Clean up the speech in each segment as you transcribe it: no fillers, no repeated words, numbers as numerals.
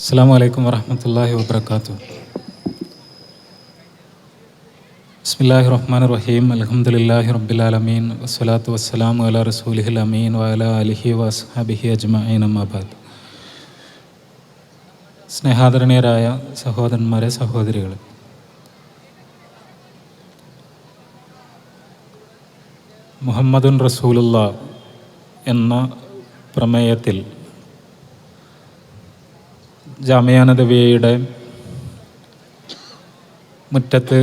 അസ്സലാമു അലൈക്കും വറഹ്മത്തുള്ളാഹി വബറകാതുഹു. ബിസ്മില്ലാഹിർ റഹ്മാനിർ റഹീം. അൽഹംദുലില്ലാഹി റബ്ബിൽ ആലമീൻ വസ്സലാത്തു വസ്സലാമു അലാ റസൂലിഹിൽ അമീൻ വഅലാ ആലിഹി വഅസ്ഹാബിഹി അജ്മഈൻ അമ്മാ ബഅദ്. സ്നേഹാദരണീയരായ സഹോദരന്മാരെ, സഹോദരികളെ, മുഹമ്മദുൻ റസൂലുള്ളാഹ് എന്ന പ്രമേയത്തിൽ ജാമിഅ നബവിയുടെ മുറ്റത്ത്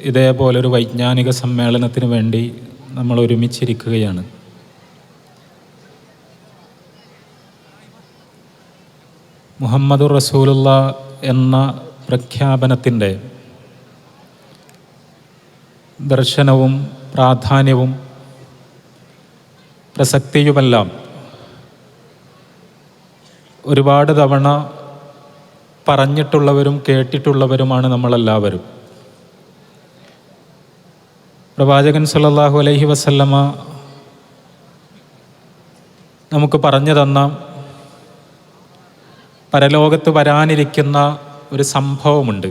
ഇതേപോലൊരു വൈജ്ഞാനിക സമ്മേളനത്തിന് വേണ്ടി നമ്മൾ ഒരുമിച്ചിരിക്കുകയാണ്. മുഹമ്മദുർ റസൂലുള്ളാഹ് എന്ന പ്രഖ്യാപനത്തിൻ്റെ ദർശനവും പ്രാധാന്യവും പ്രസക്തിയുമെല്ലാം ഒരുപാട് തവണ പറഞ്ഞിട്ടുള്ളവരും കേട്ടിട്ടുള്ളവരുമാണ് നമ്മളെല്ലാവരും. പ്രവാചകൻ സല്ലല്ലാഹു അലൈഹി വസല്ലമ നമുക്ക് പറഞ്ഞു തന്ന പരലോകത്ത് വരാനിരിക്കുന്ന ഒരു സംഭവമുണ്ട്.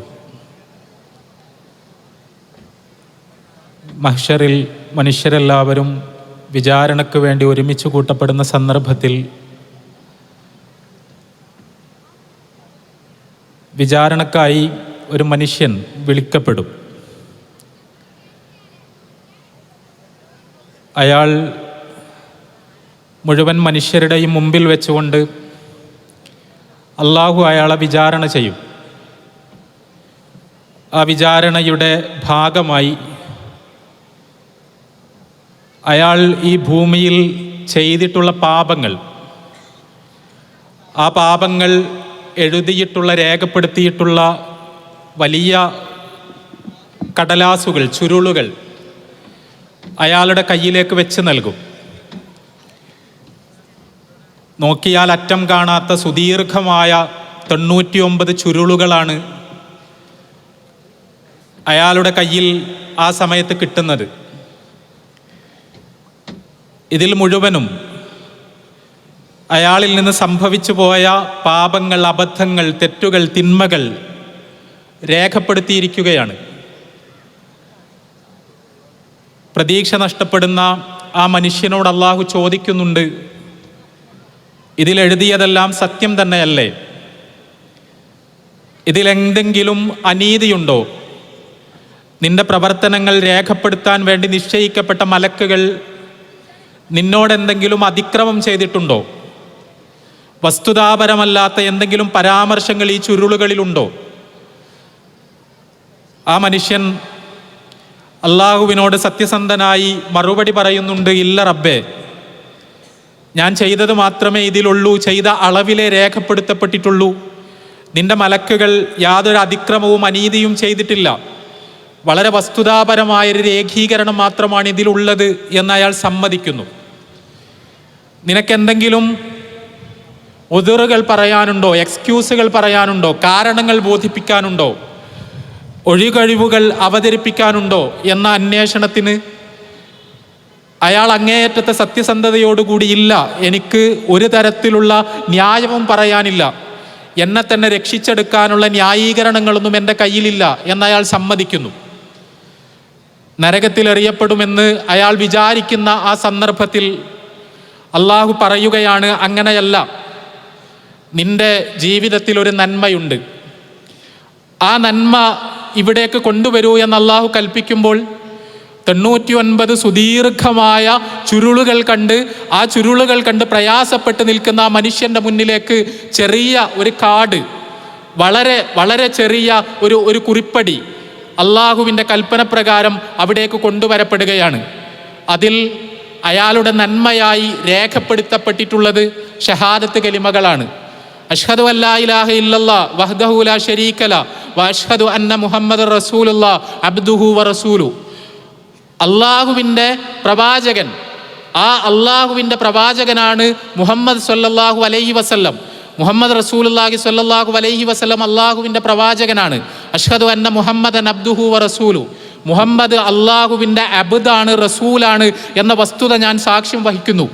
മഹ്ശറിൽ മനുഷ്യരെല്ലാവരും വിചാരണയ്ക്ക് വേണ്ടി ഒരുമിച്ച് കൂട്ടപ്പെടുന്ന സന്ദർഭത്തിൽ വിചാരണക്കായി ഒരു മനുഷ്യൻ വിളിക്കപ്പെടും. അയാൾ മുഴുവൻ മനുഷ്യരുടെയും മുമ്പിൽ വെച്ചുകൊണ്ട് അള്ളാഹു അയാളെ വിചാരണ ചെയ്യും. ആ വിചാരണയുടെ ഭാഗമായി അയാൾ ഈ ഭൂമിയിൽ ചെയ്തിട്ടുള്ള പാപങ്ങൾ, ആ പാപങ്ങൾ എഴുതിയിട്ടുള്ള രേഖപ്പെടുത്തിയിട്ടുള്ള വലിയ കടലാസുകൾ, ചുരുളുകൾ അയാളുടെ കയ്യിലേക്ക് വെച്ച് നൽകും. നോക്കിയാൽ അറ്റം കാണാത്ത സുദീർഘമായ 99 ചുരുളുകളാണ് അയാളുടെ കയ്യിൽ ആ സമയത്ത് കിട്ടുന്നത്. ഇതിൽ മുഴുവനും അയാളിൽ നിന്ന് സംഭവിച്ചു പോയ പാപങ്ങൾ, അബദ്ധങ്ങൾ, തെറ്റുകൾ, തിന്മകൾ രേഖപ്പെടുത്തിയിരിക്കുകയാണ്. പ്രതീക്ഷ നഷ്ടപ്പെടുന്ന ആ മനുഷ്യനോട് അള്ളാഹു ചോദിക്കുന്നുണ്ട്, ഇതിലെഴുതിയതെല്ലാം സത്യം തന്നെയല്ലേ? ഇതിലെന്തെങ്കിലും അനീതിയുണ്ടോ? നിന്റെ പ്രവർത്തനങ്ങൾ രേഖപ്പെടുത്താൻ വേണ്ടി നിശ്ചയിക്കപ്പെട്ട മലക്കുകൾ നിന്നോടെന്തെങ്കിലും അതിക്രമം ചെയ്തിട്ടുണ്ടോ? വസ്തുതാപരമല്ലാത്ത എന്തെങ്കിലും പരാമർശങ്ങൾ ഈ ചുരുളുകളിലുണ്ടോ? ആ മനുഷ്യൻ അള്ളാഹുവിനോട് സത്യസന്ധനായി മറുപടി പറയുന്നുണ്ട്, ഇല്ല റബ്ബേ, ഞാൻ ചെയ്തത് മാത്രമേ ഇതിലുള്ളൂ, ചെയ്ത അളവിലേ രേഖപ്പെടുത്തപ്പെട്ടിട്ടുള്ളൂ. നിന്റെ മലക്കുകൾ യാതൊരു അതിക്രമവും അനീതിയും ചെയ്തിട്ടില്ല. വളരെ വസ്തുതാപരമായൊരു രേഖീകരണം മാത്രമാണ് ഇതിലുള്ളത് എന്ന് അയാൾ സമ്മതിക്കുന്നു. നിനക്കെന്തെങ്കിലും ഉദറുകൾ പറയാനുണ്ടോ? എക്സ്ക്യൂസുകൾ പറയാനുണ്ടോ? കാരണങ്ങൾ ബോധിപ്പിക്കാനുണ്ടോ? ഒഴികഴിവുകൾ അവതരിപ്പിക്കാനുണ്ടോ എന്ന അന്വേഷണത്തിന് അയാൾ അങ്ങേയറ്റത്തെ സത്യസന്ധതയോടുകൂടി, ഇല്ല, എനിക്ക് ഒരു തരത്തിലുള്ള ന്യായവും പറയാനില്ല, എന്നെ തന്നെ രക്ഷിച്ചെടുക്കാനുള്ള ന്യായീകരണങ്ങളൊന്നും എൻ്റെ കയ്യിലില്ല എന്നയാൾ സമ്മതിക്കുന്നു. നരകത്തിൽ എറിയപ്പെടുമെന്ന് അയാൾ വിചാരിക്കുന്ന ആ സന്ദർഭത്തിൽ അള്ളാഹു പറയുകയാണ്, അങ്ങനെയല്ല, നിന്റെ ജീവിതത്തിൽ ഒരു നന്മയുണ്ട്, ആ നന്മ ഇവിടേക്ക് കൊണ്ടുവരൂ എന്ന് അള്ളാഹു കൽപ്പിക്കുമ്പോൾ 99 സുദീർഘമായ ചുരുളുകൾ കണ്ട്, ആ ചുരുളുകൾ കണ്ട് പ്രയാസപ്പെട്ട് നിൽക്കുന്ന ആ മനുഷ്യൻ്റെ മുന്നിലേക്ക് ചെറിയ ഒരു കാർഡ്, വളരെ വളരെ ചെറിയ ഒരു കുറിപ്പടി അള്ളാഹുവിൻ്റെ കൽപ്പന പ്രകാരം അവിടേക്ക് കൊണ്ടുവരപ്പെടുകയാണ്. അതിൽ അയാളുടെ നന്മയായി രേഖപ്പെടുത്തപ്പെട്ടിട്ടുള്ളത് ഷഹാദത്ത് കലിമകളാണ്. അഷ്ഹദു അല്ലാ ഇലാഹ ഇല്ലല്ലാഹ് വഹ്ദഹു ലാ ശരീക ലഹു വഅഷ്ഹദു അന്ന മുഹമ്മദർ റസൂലുള്ളാഹി അബ്ദുഹു വറസൂലുഹു. അള്ളാഹുവിൻ്റെ പ്രവാചകൻ, ആ അള്ളാഹുവിൻ്റെ പ്രവാചകനാണ് മുഹമ്മദ് സ്വല്ലല്ലാഹു അലൈഹി വസല്ലം. മുഹമ്മദ് റസൂലുള്ളാഹി സ്വല്ലല്ലാഹു അലൈഹി വസല്ലം അള്ളാഹുവിൻ്റെ പ്രവാചകനാണ്. അഷ്ഹദു അന്ന മുഹമ്മദൻ അബ്ദുഹു വറസൂലുഹു. മുഹമ്മദ് അള്ളാഹുവിൻ്റെ അബ്ദാണ്, റസൂലാണ് എന്ന വസ്തുത ഞാൻ സാക്ഷ്യം വഹിക്കുന്നു.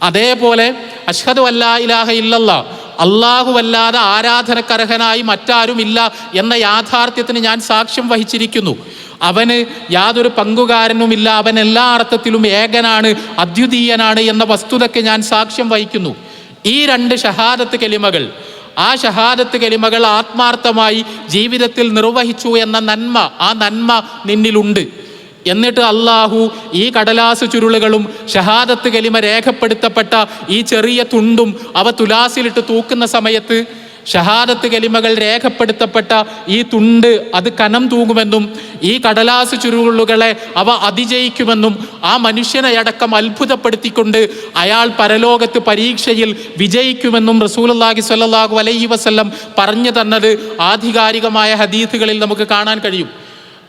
അതേപോലെ അഷ്ഹദു അല്ലാ ഇലാഹ ഇല്ലല്ലാഹ്, അല്ലാഹുവല്ലാതെ ആരാധനക്കർഹനായി മറ്റാരുമില്ല എന്ന യാഥാർത്ഥ്യത്തിന് ഞാൻ സാക്ഷ്യം വഹിച്ചിരിക്കുന്നു. അവന് യാതൊരു പങ്കുകാരനുമില്ല, അവൻ എല്ലാ അർത്ഥത്തിലും ഏകനാണ്, അദ്വിതീയനാണ് എന്ന വസ്തുതയ്ക്ക് ഞാൻ സാക്ഷ്യം വഹിക്കുന്നു. ഈ രണ്ട് ഷഹാദത്ത് കലിമകൾ, ആ ഷഹാദത്ത് കലിമകൾ ആത്മാർത്ഥമായി ജീവിതത്തിൽ നിർവഹിച്ചു എന്ന നന്മ, ആ നന്മ നിന്നിലുണ്ട്. എന്നിട്ട് അള്ളാഹു ഈ കടലാസ് ചുരുളുകളും ഷഹാദത്ത് കലിമ രേഖപ്പെടുത്തപ്പെട്ട ഈ ചെറിയ തുണ്ടും അവ തുലാസിലിട്ട് തൂക്കുന്ന സമയത്ത് ഷഹാദത്ത് കലിമകൾ രേഖപ്പെടുത്തപ്പെട്ട ഈ തുണ്ട് അത് കനം തൂങ്ങുമെന്നും ഈ കടലാസ് ചുരുളുകളെ അവ അതിജയിക്കുമെന്നും ആ മനുഷ്യനെ അടക്കം അത്ഭുതപ്പെടുത്തിക്കൊണ്ട് അയാൾ പരലോകത്ത് പരീക്ഷയിൽ വിജയിക്കുമെന്നും റസൂലുള്ളാഹി സ്വല്ലല്ലാഹു അലൈഹി വസല്ലം പറഞ്ഞു തന്നത് ആധികാരികമായ ഹദീസുകളിൽ നമുക്ക് കാണാൻ കഴിയും.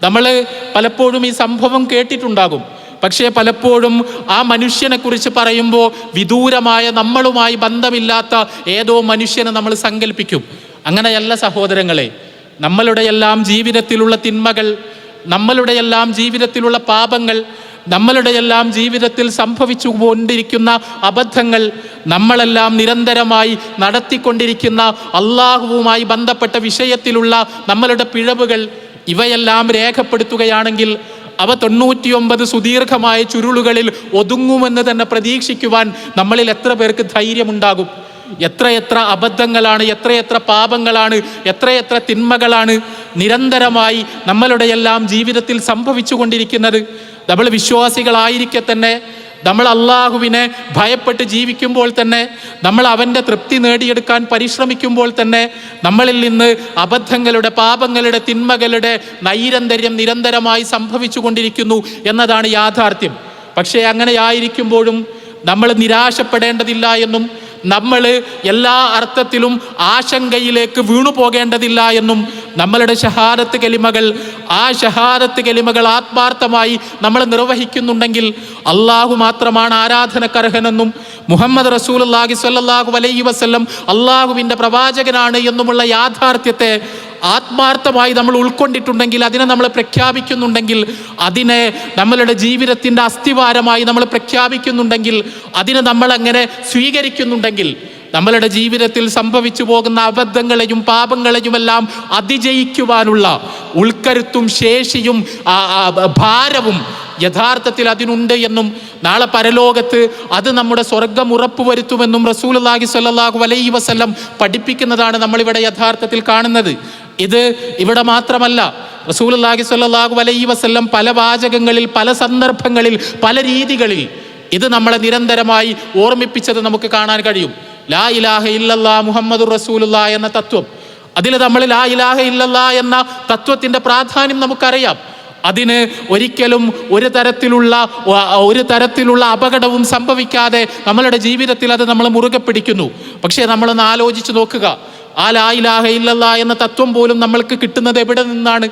നമ്മൾ പലപ്പോഴും ഈ സംഭവം കേട്ടിട്ടുണ്ടാകും. പക്ഷേ പലപ്പോഴും ആ മനുഷ്യനെ കുറിച്ച് പറയുമ്പോൾ വിദൂരമായ, നമ്മളുമായി ബന്ധമില്ലാത്ത ഏതോ മനുഷ്യനെ നമ്മൾ സങ്കല്പിക്കും. അങ്ങനെയല്ല സഹോദരങ്ങളെ. നമ്മളുടെയെല്ലാം ജീവിതത്തിലുള്ള തിന്മകൾ, നമ്മളുടെയെല്ലാം ജീവിതത്തിലുള്ള പാപങ്ങൾ, നമ്മളുടെയെല്ലാം ജീവിതത്തിൽ സംഭവിച്ചു കൊണ്ടിരിക്കുന്ന അബദ്ധങ്ങൾ, നമ്മളെല്ലാം നിരന്തരമായി നടത്തിക്കൊണ്ടിരിക്കുന്ന അള്ളാഹുവുമായി ബന്ധപ്പെട്ട വിഷയത്തിലുള്ള നമ്മളുടെ പിഴവുകൾ, ഇവയെല്ലാം രേഖപ്പെടുത്തുകയാണെങ്കിൽ അവ 99 സുദീർഘമായ ചുരുളുകളിൽ ഒതുങ്ങുമെന്ന് തന്നെ പ്രതീക്ഷിക്കുവാൻ നമ്മളിൽ എത്ര പേർക്ക് ധൈര്യമുണ്ടാകും? എത്രയെത്ര അബദ്ധങ്ങളാണ്, എത്രയെത്ര പാപങ്ങളാണ്, എത്രയെത്ര തിന്മകളാണ് നിരന്തരമായി നമ്മളുടെ എല്ലാം ജീവിതത്തിൽ സംഭവിച്ചു കൊണ്ടിരിക്കുന്നത്. നമ്മൾ വിശ്വാസികളായിരിക്കെ തന്നെ, നമ്മൾ അള്ളാഹുവിനെ ഭയപ്പെട്ട് ജീവിക്കുമ്പോൾ തന്നെ, നമ്മൾ അവൻ്റെ തൃപ്തി നേടിയെടുക്കാൻ പരിശ്രമിക്കുമ്പോൾ തന്നെ നമ്മളിൽ നിന്ന് അബദ്ധങ്ങളുടെ, പാപങ്ങളുടെ, തിന്മകളുടെ നൈരന്തര്യം നിരന്തരമായി സംഭവിച്ചു കൊണ്ടിരിക്കുന്നു എന്നതാണ് യാഥാർത്ഥ്യം. പക്ഷേ അങ്ങനെയായിരിക്കുമ്പോഴും നമ്മൾ നിരാശപ്പെടേണ്ടതില്ല എന്നും നമ്മൾ എല്ലാ അർത്ഥത്തിലും ആശങ്കയിലേക്ക് വീണു പോകേണ്ടതില്ല എന്നും നമ്മളുടെ ഷഹാദത്ത് കലിമകൾ, ആ ഷഹാദത്ത് കലിമകൾ ആത്മാർത്ഥമായി നമ്മൾ നിർവഹിക്കുന്നുണ്ടെങ്കിൽ അള്ളാഹു മാത്രമാണ് ആരാധനക്കർഹനെന്നും മുഹമ്മദ് റസൂലുള്ളാഹി സ്വല്ലല്ലാഹു അലൈഹി വസല്ലം അള്ളാഹുവിൻ്റെ പ്രവാചകനാണ് എന്നുമുള്ള യാഥാർത്ഥ്യത്തെ ആത്മാർത്ഥമായി നമ്മൾ ഉൾക്കൊണ്ടിട്ടുണ്ടെങ്കിൽ, അതിനെ നമ്മൾ പ്രഖ്യാപിക്കുന്നുണ്ടെങ്കിൽ, അതിനെ നമ്മളുടെ ജീവിതത്തിൻ്റെ അസ്ഥിവാരമായി നമ്മൾ പ്രഖ്യാപിക്കുന്നുണ്ടെങ്കിൽ, അതിനെ നമ്മൾ അങ്ങനെ സ്വീകരിക്കുന്നുണ്ടെങ്കിൽ, നമ്മളുടെ ജീവിതത്തിൽ സംഭവിച്ചു പോകുന്ന അബദ്ധങ്ങളെയും പാപങ്ങളെയുമെല്ലാം അതിജയിക്കുവാനുള്ള ഉൾക്കരുത്തും ശേഷിയും ഭാരവും യഥാർത്ഥത്തിൽ അതിനുണ്ട് എന്നും നാളെ പരലോകത്ത് അത് നമ്മുടെ സ്വർഗം ഉറപ്പുവരുത്തുമെന്നും റസൂലുള്ളാഹി സ്വല്ലല്ലാഹു അലൈഹി വസല്ലം പഠിപ്പിക്കുന്നതാണ് നമ്മളിവിടെ യഥാർത്ഥത്തിൽ കാണുന്നത്. ഇത് ഇവിടെ മാത്രമല്ല, റസൂലുള്ളാഹി സ്വല്ലല്ലാഹു അലൈഹി വസല്ലം പല വാചകങ്ങളിൽ, പല സന്ദർഭങ്ങളിൽ, പല രീതികളിൽ ഇത് നമ്മളെ നിരന്തരമായി ഓർമ്മിപ്പിച്ചത് നമുക്ക് കാണാൻ കഴിയും. ലാ ഇലാഹ ഇല്ലല്ലാ മുഹമ്മദുർ റസൂലുള്ളാഹ് എന്ന തത്വം, അതിൽ നമ്മൾ ലാ ഇലാഹ ഇല്ലല്ലാ എന്ന തത്വത്തിൻ്റെ പ്രാധാന്യം നമുക്കറിയാം. അതിന് ഒരിക്കലും ഒരു തരത്തിലുള്ള അപകടവും സംഭവിക്കാതെ നമ്മളുടെ ജീവിതത്തിൽ അത് നമ്മൾ മുറുകെ പിടിക്കുന്നു. പക്ഷേ നമ്മളൊന്ന് ആലോചിച്ച് നോക്കുക, ആ ലാ ഇലാഹ ഇല്ലല്ലാ എന്ന തത്വം പോലും നമ്മൾക്ക് കിട്ടുന്നത് എവിടെ നിന്നാണ്?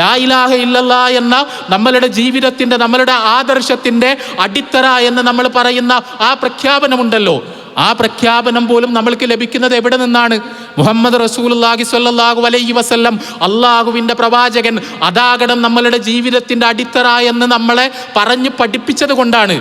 ലാ ഇലാഹ ഇല്ലല്ലാ എന്ന നമ്മളുടെ ജീവിതത്തിൻ്റെ, നമ്മളുടെ ആദർശത്തിൻ്റെ അടിത്തറ എന്ന് നമ്മൾ പറയുന്ന ആ പ്രഖ്യാപനമുണ്ടല്ലോ, ആ പ്രഖ്യാപനം പോലും നമ്മൾക്ക് ലഭിക്കുന്നത് എവിടെ നിന്നാണ്? മുഹമ്മദ് റസൂലുള്ളാഹി സ്വല്ലല്ലാഹു അലൈഹി വസല്ലം അള്ളാഹുവിൻ്റെ പ്രവാചകൻ അതാകണം നമ്മളുടെ ജീവിതത്തിൻ്റെ അടിത്തറ എന്ന് നമ്മളെ പറഞ്ഞു പഠിപ്പിച്ചത് കൊണ്ടാണ്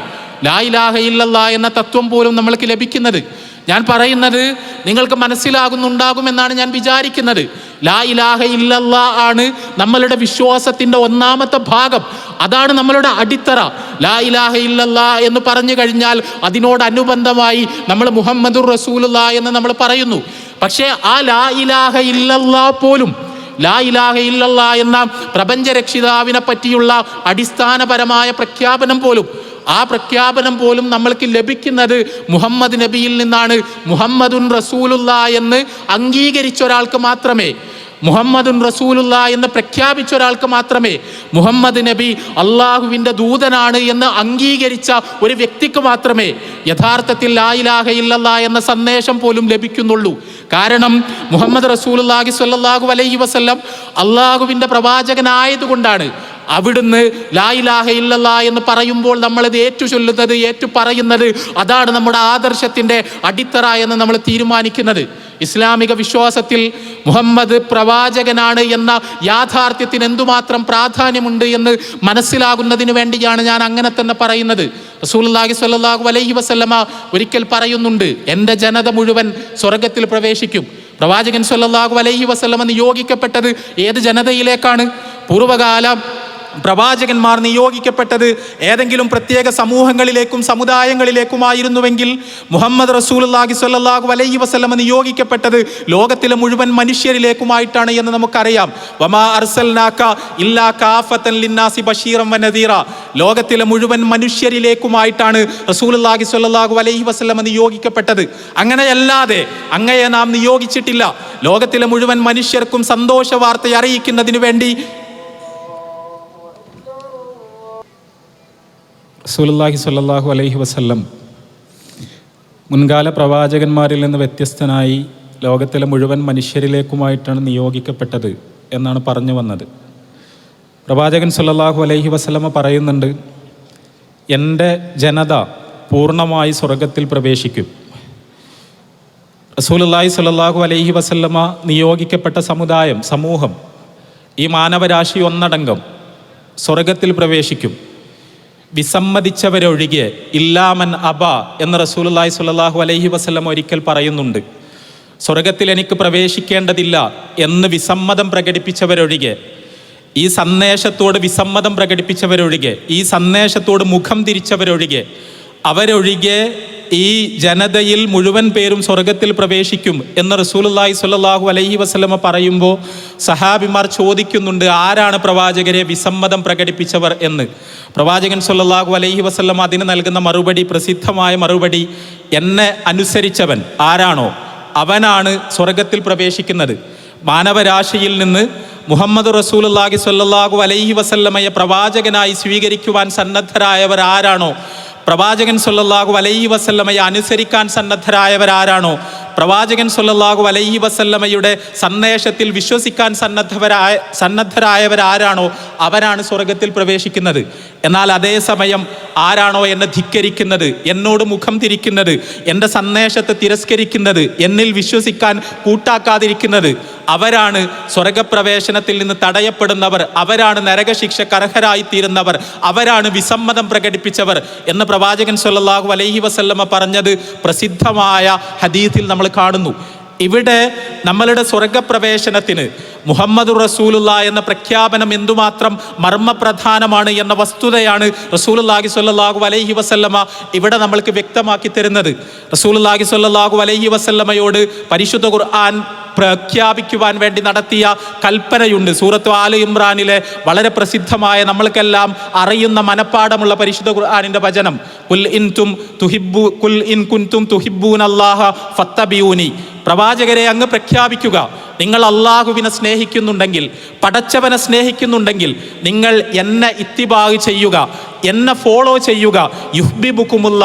ലാ ഇലാഹ ഇല്ലല്ലാ എന്ന തത്വം പോലും നമ്മൾക്ക് ലഭിക്കുന്നത്. ഞാൻ പറയുന്നത് നിങ്ങൾക്ക് മനസ്സിലാകുന്നുണ്ടാകുമെന്നാണ് ഞാൻ വിചാരിക്കുന്നത്. ലാ ഇലാഹ ഇല്ലല്ലാ ആണ് നമ്മളുടെ വിശ്വാസത്തിൻ്റെ ഒന്നാമത്തെ ഭാഗം, അതാണ് നമ്മളുടെ അടിത്തറ. ലാ ഇലാഹ ഇല്ലല്ലാ എന്ന് പറഞ്ഞു കഴിഞ്ഞാൽ അതിനോടനുബന്ധമായി നമ്മൾ മുഹമ്മദുർ റസൂലുള്ളാഹി എന്ന് നമ്മൾ പറയുന്നു. പക്ഷേ ആ ലാ ഇലാഹ ഇല്ലല്ലാ പോലും, ലാ ഇലാഹ ഇല്ലല്ലാ എന്ന പ്രപഞ്ചരക്ഷിതാവിനെ പറ്റിയുള്ള അടിസ്ഥാനപരമായ പ്രഖ്യാപനം പോലും, ആ പ്രഖ്യാപനം പോലും നമ്മൾക്ക് ലഭിക്കുന്നത് മുഹമ്മദ് നബിയിൽ നിന്നാണ്. മുഹമ്മദുൻ റസൂലുള്ളാഹി എന്ന് അംഗീകരിച്ച ഒരാൾക്ക് മാത്രമേ, മുഹമ്മദുൻ റസൂലുള്ളാഹി എന്ന് പ്രഖ്യാപിച്ച ഒരാൾക്ക് മാത്രമേ, മുഹമ്മദ് നബി അള്ളാഹുവിൻ്റെ ദൂതനാണ് എന്ന് അംഗീകരിച്ച ഒരു വ്യക്തിക്ക് മാത്രമേ യഥാർത്ഥത്തിൽ ലാ ഇലാഹ ഇല്ലല്ലാ എന്ന സന്ദേശം പോലും ലഭിക്കുന്നുള്ളൂ. കാരണം മുഹമ്മദ് റസൂലുള്ളാഹി സ്വല്ലല്ലാഹു അലൈഹി വസല്ലം അള്ളാഹുവിൻ്റെ പ്രവാചകനായതുകൊണ്ടാണ് അവിടുന്ന് ലാ ഇലാഹ ഇല്ലല്ലാ എന്ന് പറയുമ്പോൾ നമ്മളത് ഏറ്റുചൊല്ലുന്നത്, പറയുന്നത്, അതാണ് നമ്മുടെ ആദർശത്തിൻ്റെ അടിത്തറ എന്ന് നമ്മൾ തീരുമാനിക്കുന്നത്. ഇസ്ലാമിക വിശ്വാസത്തിൽ മുഹമ്മദ് പ്രവാചകനാണ് എന്ന യാഥാർത്ഥ്യത്തിന് എന്തുമാത്രം പ്രാധാന്യമുണ്ട് എന്ന് മനസ്സിലാകുന്നതിന് വേണ്ടിയാണ് ഞാൻ അങ്ങനെ തന്നെ പറയുന്നത്. റസൂലുള്ളാഹി സ്വല്ലല്ലാഹു അലൈഹി വസല്ലമ ഒരിക്കൽ പറയുന്നുണ്ട്, എൻ്റെ ജനത മുഴുവൻ സ്വർഗത്തിൽ പ്രവേശിക്കും. പ്രവാചകൻ സ്വല്ലല്ലാഹു അലൈഹി വസല്ലമ നിയോഗിക്കപ്പെട്ടത് ഏത് ജനതയിലേക്കാണ്? പൂർവ്വകാല പ്രവാചകന്മാർ നിയോഗിക്കപ്പെട്ടത് ഏതെങ്കിലും പ്രത്യേക സമൂഹങ്ങളിലേക്കും സമുദായങ്ങളിലേക്കുമായിരുന്നുവെങ്കിൽ മുഹമ്മദ് റസൂലുള്ളാഹി സ്വല്ലല്ലാഹു അലൈഹി വസല്ലമ നിയോഗിക്കപ്പെട്ടത് ലോകത്തിലെ മുഴുവൻ മനുഷ്യരിലേക്കുമായിട്ടാണ് എന്ന് നമുക്കറിയാം. വമാ അർസൽനാക ഇല്ലാ കാഫത്തൻ ലിന്നാസി ബശീറൻ വനദീറ. ലോകത്തിലെ മുഴുവൻ മനുഷ്യരിലേക്കുമായിട്ടാണ് റസൂലുള്ളാഹി സ്വല്ലല്ലാഹു അലൈഹി വസല്ലമ നിയോഗിക്കപ്പെട്ടത്. അങ്ങനെയല്ലാതെ അങ്ങയെ നാം നിയോഗിച്ചിട്ടില്ല. ലോകത്തിലെ മുഴുവൻ മനുഷ്യർക്കും സന്തോഷ വാർത്ത അറിയിക്കുന്നതിന് വേണ്ടി റസൂലുള്ളാഹി സ്വല്ലല്ലാഹു അലൈഹി വസല്ലം മുൻകാല പ്രവാചകന്മാരിൽ നിന്ന് വ്യത്യസ്തനായി ലോകത്തിലെ മുഴുവൻ മനുഷ്യരിലേക്കുമായിട്ടാണ് നിയോഗിക്കപ്പെട്ടത് എന്നാണ് പറഞ്ഞു വന്നത്. പ്രവാചകൻ സ്വല്ലല്ലാഹു അലൈഹി വസല്ലമ പറയുന്നുണ്ട്, എൻ്റെ ജനത പൂർണ്ണമായി സ്വർഗത്തിൽ പ്രവേശിക്കും. റസൂലുള്ളാഹി സ്വല്ലല്ലാഹു അലൈഹി വസല്ലമ നിയോഗിക്കപ്പെട്ട സമൂഹം, ഈ മാനവരാശി ഒന്നടങ്കം സ്വർഗത്തിൽ പ്രവേശിക്കും. വിസമ്മതിച്ചവരൊഴികെ ഇല്ലാമൻ അബ എന്ന് റസൂലുള്ളാഹി സ്വല്ലല്ലാഹു അലൈഹി വസല്ലം ഒരിക്കൽ പറയുന്നുണ്ട്. സ്വർഗത്തിൽ എനിക്ക് പ്രവേശിക്കേണ്ടതില്ല എന്ന് വിസമ്മതം പ്രകടിപ്പിച്ചവരൊഴികെ, ഈ സന്ദേശത്തോട് വിസമ്മതം പ്രകടിപ്പിച്ചവരൊഴികെ, ഈ സന്ദേശത്തോട് മുഖം തിരിച്ചവരൊഴികെ, അവരൊഴികെ ഈ ജനതയിൽ മുഴുവൻ പേരും സ്വർഗത്തിൽ പ്രവേശിക്കും എന്ന് റസൂലുള്ളാഹി സ്വല്ലല്ലാഹു അലൈഹി വസല്ലമ പറയുമ്പോൾ സഹാബിമാർ ചോദിക്കുന്നുണ്ട്, ആരാണ് പ്രവാചകരെ വിസമ്മതം പ്രകടിപ്പിച്ചവർ എന്ന്. പ്രവാചകൻ സ്വല്ലല്ലാഹു അലൈഹി വസല്ലമ അതിന് നൽകുന്ന മറുപടി, പ്രസിദ്ധമായ മറുപടി, എന്നെ അനുസരിച്ചവൻ ആരാണോ അവനാണ് സ്വർഗത്തിൽ പ്രവേശിക്കുന്നത്. മാനവരാശിയിൽ നിന്ന് മുഹമ്മദ് റസൂലുള്ളാഹി സ്വല്ലല്ലാഹു അലൈഹി വസല്ലമയെ പ്രവാചകനായി സ്വീകരിക്കുവാൻ സന്നദ്ധരായവർ ആരാണോ, പ്രവാചകൻ സ്വല്ലല്ലാഹു അലൈഹി വസല്ലമയെ അനുസരിക്കാൻ സന്നദ്ധരായവരാരാണോ, പ്രവാചകൻ സ്വല്ലല്ലാഹു അലൈഹി വസല്ലമയുടെ സന്ദേശത്തിൽ വിശ്വസിക്കാൻ സന്നദ്ധരായവരാരാണോ അവരാണ് സ്വർഗത്തിൽ പ്രവേശിക്കുന്നത്. എന്നാൽ അതേസമയം ആരാണോ എന്നെ ധിക്കരിക്കുന്നത്, എന്നോട് മുഖം തിരിക്കുന്നത്, എൻ്റെ സന്ദേശത്തെ തിരസ്കരിക്കുന്നത്, എന്നിൽ വിശ്വസിക്കാൻ കൂട്ടാക്കാതിരിക്കുന്നത്, അവരാണ് സ്വർഗപ്രവേശനത്തിൽ നിന്ന് തടയപ്പെടുന്നവർ, അവരാണ് നരകശിക്ഷക്ക് അർഹരായിത്തീരുന്നവർ, അവരാണ് വിസമ്മതം പ്രകടിപ്പിച്ചവർ എന്ന് പ്രവാചകൻ സ്വല്ലല്ലാഹു അലൈഹി വസല്ലമ പറഞ്ഞത് പ്രസിദ്ധമായ ഹദീസിൽ നമ്മൾ കാണുന്നു. ഇവിടെ നമ്മളുടെ സ്വർഗപ്രവേശനത്തിന് മുഹമ്മദ് റസൂലുള്ള എന്ന പ്രഖ്യാപനം എന്തുമാത്രം മർമ്മപ്രധാനമാണ് എന്ന വസ്തുതയാണ് റസൂലുള്ളാഹി സ്വല്ലല്ലാഹു അലൈഹി വസല്ലമ ഇവിടെ നമ്മൾക്ക് വ്യക്തമാക്കി തരുന്നത്. റസൂലുള്ളാഹി സ്വല്ലല്ലാഹു അലൈഹി വസല്ലമയോട് പരിശുദ്ധ ഖുർആൻ പ്രഖ്യാപിക്കുവാൻ വേണ്ടി നടത്തിയ കൽപ്പനയുണ്ട്. സൂറത്ത് ആല ഇമ്രാനിലെ വളരെ പ്രസിദ്ധമായ നമ്മൾക്കെല്ലാം അറിയുന്ന മനപ്പാടമുള്ള പരിശുദ്ധ ഖുർആനിന്റെ വചനം, കുൽ ഇൻ കുൻതും തുഹിബ്ബൂനല്ലാഹ ഫത്തബിഊനി. പ്രവാചകരെ അങ്ങ് പ്രഖ്യാപിക്കുക, നിങ്ങൾ അള്ളാഹുവിനെ സ്നേഹിക്കുന്നുണ്ടെങ്കിൽ, പടച്ചവനെ സ്നേഹിക്കുന്നുണ്ടെങ്കിൽ നിങ്ങൾ എന്നെ ഇത്തിബാഅ് ചെയ്യുക, എന്നെ ഫോളോ ചെയ്യുക. യുഹ്ബിബുക്കുമുള്ള,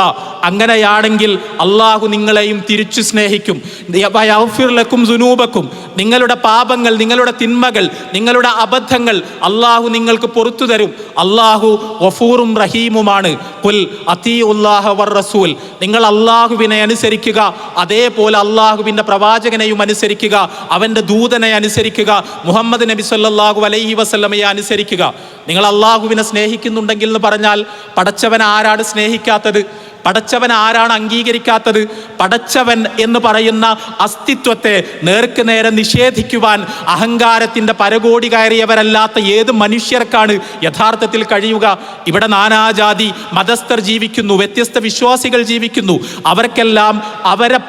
അങ്ങനെയാണെങ്കിൽ അള്ളാഹു നിങ്ങളെയും തിരിച്ചു സ്നേഹിക്കും. യഗ്ഫിർ ലക്കും ദുനൂബക്കും, നിങ്ങളുടെ പാപങ്ങൾ, നിങ്ങളുടെ തിന്മകൾ, നിങ്ങളുടെ അബദ്ധങ്ങൾ അള്ളാഹു നിങ്ങൾക്ക് പുറത്തു തരും. അള്ളാഹു ഗഫൂറും റഹീമുമാണ്. ഖുൽ അതീഉല്ലാഹ വർ റസൂൽ, നിങ്ങൾ അള്ളാഹുവിനെ അനുസരിക്കുക, അതേപോലെ അള്ളാഹുവിൻ്റെ പ്രവാചകനെയും അനുസരിക്കുക, അവൻ്റെ ദൂതനെ അനുസരിക്കുക, മുഹമ്മദ് നബി സല്ലല്ലാഹു അലൈഹി വസല്ലമയെ അനുസരിക്കുക. നിങ്ങൾ അള്ളാഹുവിനെ സ്നേഹിക്കുന്നുണ്ടെങ്കിൽ എന്ന് പറഞ്ഞാൽ പടച്ചവൻ ആരാണ് സ്നേഹിക്കാത്തത്? പടച്ചവൻ ആരാണ് അംഗീകരിക്കാത്തത്? പടച്ചവൻ എന്ന് പറയുന്ന അസ്തിത്വത്തെ നേർക്ക് നേരെ നിഷേധിക്കുവാൻ അഹങ്കാരത്തിൻ്റെ പരകോടി കയറിയവരല്ലാത്ത ഏത് മനുഷ്യർക്കാണ് യഥാർത്ഥത്തിൽ കഴിയുക? ഇവിടെ നാനാജാതി മതസ്ഥർ ജീവിക്കുന്നു, വ്യത്യസ്ത വിശ്വാസികൾ ജീവിക്കുന്നു. അവർക്കെല്ലാം അവരെ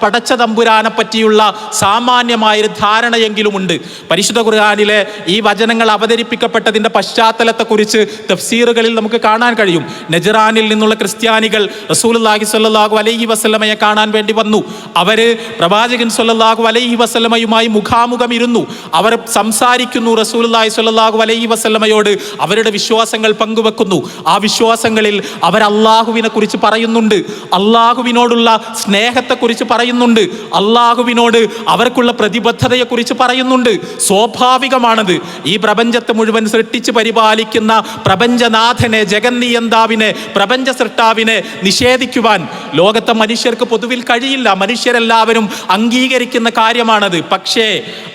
പടച്ച തമ്പുരാനെ പറ്റിയുള്ള സാമാന്യമായൊരു ധാരണയെങ്കിലുമുണ്ട്. പരിശുദ്ധ ഖുർആനിലെ ഈ വചനങ്ങൾ അവതരിപ്പിക്കപ്പെട്ടതിൻ്റെ പശ്ചാത്തലത്തെക്കുറിച്ച് തഫ്സീറുകളിൽ നമുക്ക് കാണാൻ കഴിയും. നജ്റാനിൽ നിന്നുള്ള ക്രിസ്ത്യാനികൾ റസൂലുള്ളാഹി സ്വല്ലല്ലാഹു അലൈഹി വസല്ലമയെ കാണാൻ വേണ്ടി വന്നു. അവര് പ്രവാചകൻ സ്വല്ലല്ലാഹു അലൈഹി വസല്ലമയുമായി മുഖാമുഖം ഇരുന്നു. അവർ സംസാരിക്കുന്നു, റസൂലുള്ളാഹി സ്വല്ലല്ലാഹു അലൈഹി വസല്ലമയോട് അവരുടെ വിശ്വാസങ്ങൾ പങ്കുവെക്കുന്നു. ആ വിശ്വാസങ്ങളിൽ അവർ അള്ളാഹുവിനെ കുറിച്ച് പറയുന്നുണ്ട്, അള്ളാഹുവിനോടുള്ള സ്നേഹത്തെക്കുറിച്ച് പറയുന്നുണ്ട്, അള്ളാഹുവിനോട് അവർക്കുള്ള പ്രതിബദ്ധതയെക്കുറിച്ച് പറയുന്നുണ്ട്. സ്വാഭാവികമാണത്. ഈ പ്രപഞ്ചത്തെ മുഴുവൻ സൃഷ്ടിച്ച് പരിപാലിക്കുന്ന പ്രപഞ്ചനാഥനെ, ജഗന്നിയന്താവിനെ, പ്രപഞ്ച സൃഷ്ടാവിനെ നിഷേധിക്കുവാൻ ലോകത്തെ മനുഷ്യർക്ക് പൊതുവിൽ കഴിയില്ല. മനുഷ്യരെല്ലാവരും അംഗീകരിക്കുന്ന കാര്യമാണത്. പക്ഷേ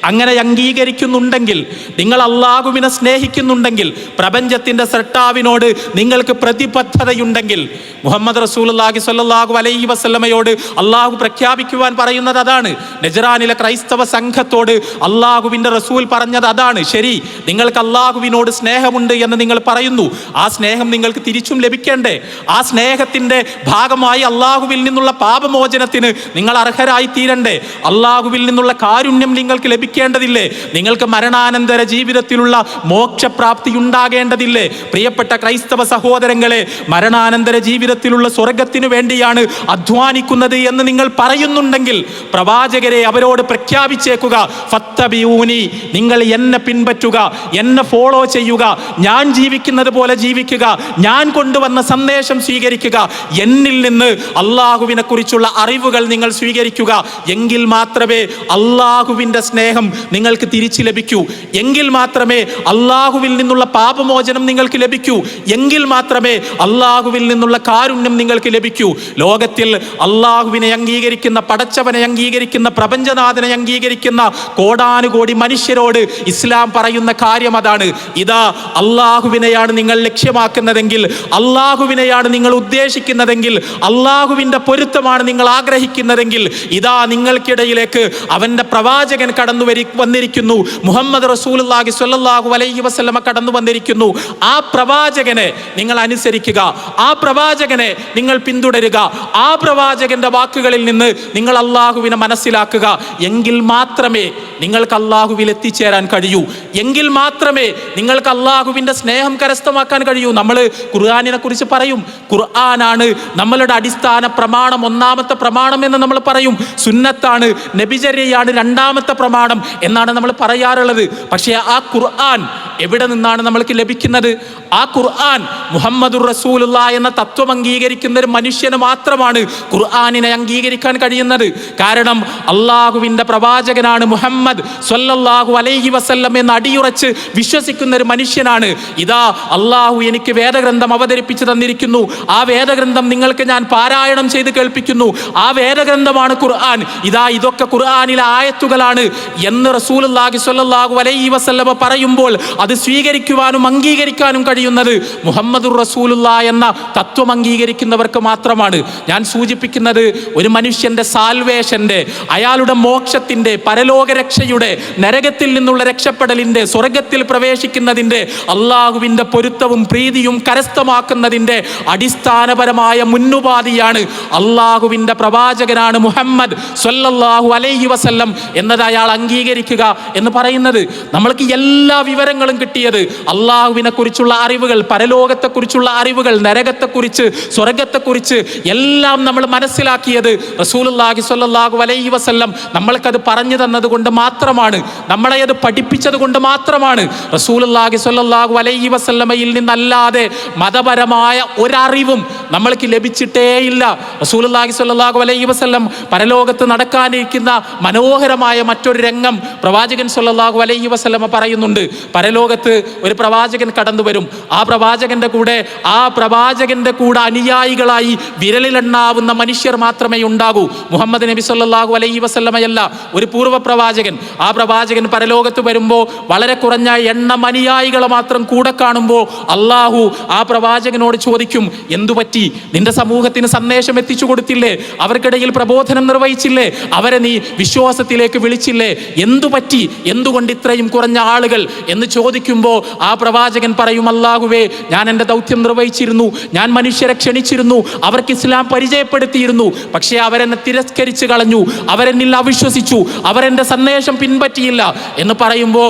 അങ്ങനെ അംഗീകരിക്കുന്നുണ്ടെങ്കിൽ, നിങ്ങൾ അള്ളാഹുവിനെ സ്നേഹിക്കുന്നുണ്ടെങ്കിൽ, പ്രപഞ്ചത്തിൻ്റെ സൃഷ്ടാവിനോട് നിങ്ങൾക്ക് പ്രതിബദ്ധതയുണ്ടെങ്കിൽ, മുഹമ്മദ് റസൂലുള്ളാഹി സ്വല്ലല്ലാഹു അലൈഹി വസല്ലമയോട് അള്ളാഹു പ്രഖ്യാപിക്കുവാൻ പറയുന്നത് അതാണ്. നജ്റാനിലെ ക്രൈസ്തവ സംഘത്തോട് അള്ളാഹുവിൻ്റെ റസൂൽ പറഞ്ഞത് അതാണ്. ശരി, നിങ്ങൾക്ക് അള്ളാഹുവിനോട് സ്നേഹമുണ്ട് എന്ന് നിങ്ങൾ പറയുന്നു. ആ സ്നേഹം നിങ്ങൾക്ക് തിരിച്ചും ലഭിക്കേണ്ടേ? ആ സ്നേഹത്തിൻ്റെ ഭാഗമായി അള്ളാഹുവിൽ നിന്നുള്ള പാപമോചനത്തിന് നിങ്ങൾ അർഹരായി തീരണ്ടേ? അള്ളാഹുവിൽ നിന്നുള്ള കാരുണ്യം നിങ്ങൾക്ക് ലഭിക്കേണ്ടതില്ലേ? നിങ്ങൾക്ക് മരണാനന്തര ജീവിതത്തിലുള്ള മോക്ഷപ്രാപ്തി ഉണ്ടാകേണ്ടതില്ലേ? പ്രിയപ്പെട്ട ക്രൈസ്തവ സഹോദരങ്ങളെ, മരണാനന്തര ജീവിതത്തിലുള്ള സ്വർഗത്തിനു വേണ്ടിയാണ് അധ്വാനിക്കുന്നത് എന്ന് നിങ്ങൾ പറയുന്നുണ്ടെങ്കിൽ, പ്രവാചകരെ അവരോട് പ്രഖ്യാപിച്ചേക്കുക, ഫത്തബിഊനി, നിങ്ങൾ എന്നെ പിൻപറ്റുക, എന്നെ ഫോളോ ചെയ്യുക, ഞാൻ ജീവിക്കുന്നത് പോലെ ജീവിക്കുക, ഞാൻ കൊണ്ടുവന്ന സന്ദേശം സ്വീകരിക്കുക, എന്നിൽ നിന്ന് അള്ളാഹുവിനെ കുറിച്ചുള്ള അറിവുകൾ നിങ്ങൾ സ്വീകരിക്കുക. എങ്കിൽ മാത്രമേ അള്ളാഹുവിൻ്റെ സ്നേഹം നിങ്ങൾക്ക് തിരിച്ചു ലഭിക്കൂ. എങ്കിൽ മാത്രമേ അള്ളാഹുവിൽ നിന്നുള്ള പാപമോചനം നിങ്ങൾക്ക് ലഭിക്കൂ. എങ്കിൽ മാത്രമേ അള്ളാഹുവിൽ നിന്നുള്ള കാരുണ്യം നിങ്ങൾക്ക് ലഭിക്കൂ. ലോകത്തിൽ അള്ളാഹുവിനെ അംഗീകരിക്കുന്ന, പടച്ചവനെ അംഗീകരിക്കുന്ന, പ്രപഞ്ചനാഥനെ അംഗീകരിക്കുന്ന കോടാനുകോടി മനുഷ്യരോട് ഇസ്ലാം പറയുന്ന കാര്യം അതാണ്. ഇതാ, അള്ളാഹുവിനെയാണ് നിങ്ങൾ ലക്ഷ്യമാക്കുന്നതെങ്കിൽ, അള്ളാഹുവിനെയാണ് നിങ്ങൾ ഉദ്ദേശിക്കുന്നതെങ്കിൽ, അള്ളാഹുവിൻ്റെ പൊരുത്തമാണ് നിങ്ങൾ ആഗ്രഹിക്കുന്നതെങ്കിൽ, ഇതാ നിങ്ങൾക്കിടയിലേക്ക് അവൻ്റെ പ്രവാചകൻ കടന്നു വന്നിരിക്കുന്നു. മുഹമ്മദ് റസൂലുള്ളാഹി സ്വല്ലല്ലാഹു അലൈഹി വസല്ലമ കടന്നു വന്നിരിക്കുന്നു. ആ പ്രവാചകനെ നിങ്ങൾ അനുസരിക്കുക, ആ പ്രവാചകനെ നിങ്ങൾ പിന്തുടരുക, ആ പ്രവാചകന്റെ വാക്കുകളിൽ നിന്ന് നിങ്ങൾ അള്ളാഹുവിനെ മനസ്സിലാക്കുക. എങ്കിൽ മാത്രമേ നിങ്ങൾക്ക് അള്ളാഹുവിൽ എത്തിച്ചേരാൻ കഴിയൂ. എങ്കിൽ മാത്രമേ നിങ്ങൾക്ക് അള്ളാഹുവിൻ്റെ സ്നേഹം കരസ്ഥമാക്കാൻ കഴിയൂ. നമ്മൾ ഖുർആനിനെ കുറിച്ച് പറയും, ഖുർആനാണ് നമ്മളുടെ അടിസ്ഥാന പ്രമാണം, ഒന്നാമത്തെ പ്രമാണം എന്ന് നമ്മൾ പറയും. സുന്നത്താണ്, നബിചര്യയാണ് രണ്ടാമത്തെ പ്രമാണം എന്നാണ് നമ്മൾ പറയാറുള്ളത്. പക്ഷേ ആ ഖുർആൻ എവിടെ നിന്നാണ് നമ്മൾക്ക് ലഭിക്കുന്നത്? ആ ഖുർആൻ മുഹമ്മദുർ റസൂലുള്ളാഹി എന്ന തത്വം അംഗീകരിക്കുന്ന ഒരു മനുഷ്യന് മാത്രമാണ് ഖുർആനിനെ അംഗീകരിക്കാൻ കഴിയുന്നത്. കാരണം അള്ളാഹുവിൻ്റെ പ്രവാചകനാണ് മുഹമ്മദ് സ്വല്ലല്ലാഹു അലൈഹി വസല്ലം എന്ന് അടിയുറച്ച് വിശ്വസിക്കുന്ന ഒരു മനുഷ്യനാണ്. ഇതാ, അള്ളാഹു എനിക്ക് വേദഗ്രന്ഥം അവതരിപ്പിച്ചു തന്നിരിക്കുന്നു, ആ വേദഗ്രന്ഥം നിങ്ങൾക്ക് ഞാൻ പാരായണം ചെയ്ത് കേൾപ്പിക്കുന്നു, ആ വേദഗ്രന്ഥമാണ് ഖുർആൻ, ഇതാ ഇതൊക്കെ ഖുർആനിലെ ആയത്തുകളാണ് എന്ന് റസൂലുള്ളാഹി സ്വല്ലല്ലാഹു അലൈഹി വസല്ലം പറയുമ്പോൾ അത് സ്വീകരിക്കുവാനും അംഗീകരിക്കാനും കഴിയുന്നത് മുഹമ്മദുർ റസൂലുള്ളാഹി എന്ന തത്വം അംഗീകരിക്കുന്നവർക്ക് മാത്രമാണ്. ഞാൻ സൂചിപ്പിക്കുന്നത്, ഒരു മനുഷ്യന്റെ സാൽവേഷന്റെ, അയാളുടെ മോക്ഷത്തിന്റെ, പരലോക രക്ഷയുടെ, നരകത്തിൽ നിന്നുള്ള രക്ഷപ്പെടലിന്റെ, സ്വർഗത്തിൽ പ്രവേശിക്കുന്നതിന്റെ, അള്ളാഹുവിൻ്റെ പൊരുത്തവും പ്രീതിയും കരസ്ഥമാക്കുന്നതിന്റെ അടിസ്ഥാനപരമായ മുന്നുപാധിയാണ് അള്ളാഹുവിൻ്റെ പ്രവാചകനാണ് മുഹമ്മദ് സ്വല്ലല്ലാഹു അലൈഹി വസല്ലം എന്നത് അയാൾ അംഗീകരിക്കുക എന്ന് പറയുന്നത്. നമ്മൾക്ക് എല്ലാ വിവരങ്ങളും കിട്ടിയത്, അള്ളാഹുവിനെ കുറിച്ചുള്ള അറിവുകൾ, പരലോകത്തെക്കുറിച്ചുള്ള അറിവുകൾ, നരകത്തെക്കുറിച്ച്, സ്വർഗത്തെക്കുറിച്ച് എല്ലാം നമ്മൾ മനസ്സിലാക്കിയത് റസൂലുള്ളാഹി സ്വല്ലല്ലാഹു അലൈഹി വസല്ലം നമ്മൾക്കത് പറഞ്ഞു തന്നത് കൊണ്ട് മാത്രമാണ്, നമ്മളെ അത് പഠിപ്പിച്ചത് കൊണ്ട് മാത്രമാണ്. റസൂലുള്ളാഹി സ്വല്ലല്ലാഹു അലൈഹി വസല്ലമയിൽ നിന്നല്ലാതെ മതപരമായ ഒരറിവും നമ്മൾക്ക് ലഭിച്ചിട്ടേയില്ല. റസൂലുള്ളാഹി സ്വല്ലല്ലാഹു അലൈഹി വസല്ലം പരലോകത്ത് നടക്കാനിരിക്കുന്ന മനോഹരമായ മറ്റൊരു രംഗം പ്രവാചകൻ സ്വല്ലല്ലാഹു അലൈഹി വസല്ലമ പറയുന്നുണ്ട്. പരലോകത്ത് ഒരു പ്രവാചകൻ കടന്നു വരും. ആ പ്രവാചകന്റെ കൂടെ അനുയായികളായി വിരലിലെണ്ണാവുന്ന മനുഷ്യർ മാത്രമേ ഉണ്ടാകൂ. മുഹമ്മദ് നബി സ്വല്ലല്ലാഹു അലൈഹി വസല്ലമയല്ല, ഒരു പൂർവ്വ പ്രവാചകൻ. ആ പ്രവാചകൻ പരലോകത്ത് വരുമ്പോൾ വളരെ കുറഞ്ഞ എണ്ണം അനുയായികളെ മാത്രം കൂടെ കാണുമ്പോൾ അള്ളാഹു ആ പ്രവാചകനോട് ചോദിക്കും, എന്തുപറ്റി? നിന്റെ സമൂഹത്തിന് സന്ദേശം എത്തിച്ചു കൊടുത്തില്ലേ? അവർക്കിടയിൽ പ്രബോധനം നിർവഹിച്ചില്ലേ? അവരെ നീ വിശ്വാസത്തിലേക്ക് വിളിച്ചില്ലേ? എന്തുപറ്റി? എന്തുകൊണ്ട് ഇത്രയും കുറഞ്ഞ ആളുകൾ എന്ന് ചോദിക്കുമ്പോൾ ആ പ്രവാചകൻ പറയും, അല്ലാഹുവേ, ഞാൻ എൻ്റെ ദൗത്യം നിർവഹിച്ചിരുന്നു, ഞാൻ മനുഷ്യരെ ക്ഷണിച്ചിരുന്നു, അവർക്ക് ഇസ്ലാം പരിചയപ്പെടുത്തിയിരുന്നു, പക്ഷേ അവരെന്നെ തിരസ്കരിച്ച് കളഞ്ഞു, അവരെന്നിൽ അവിശ്വസിച്ചു, അവരെൻ്റെ സന്ദേശം പിൻപറ്റിയില്ല എന്ന് പറയുമ്പോൾ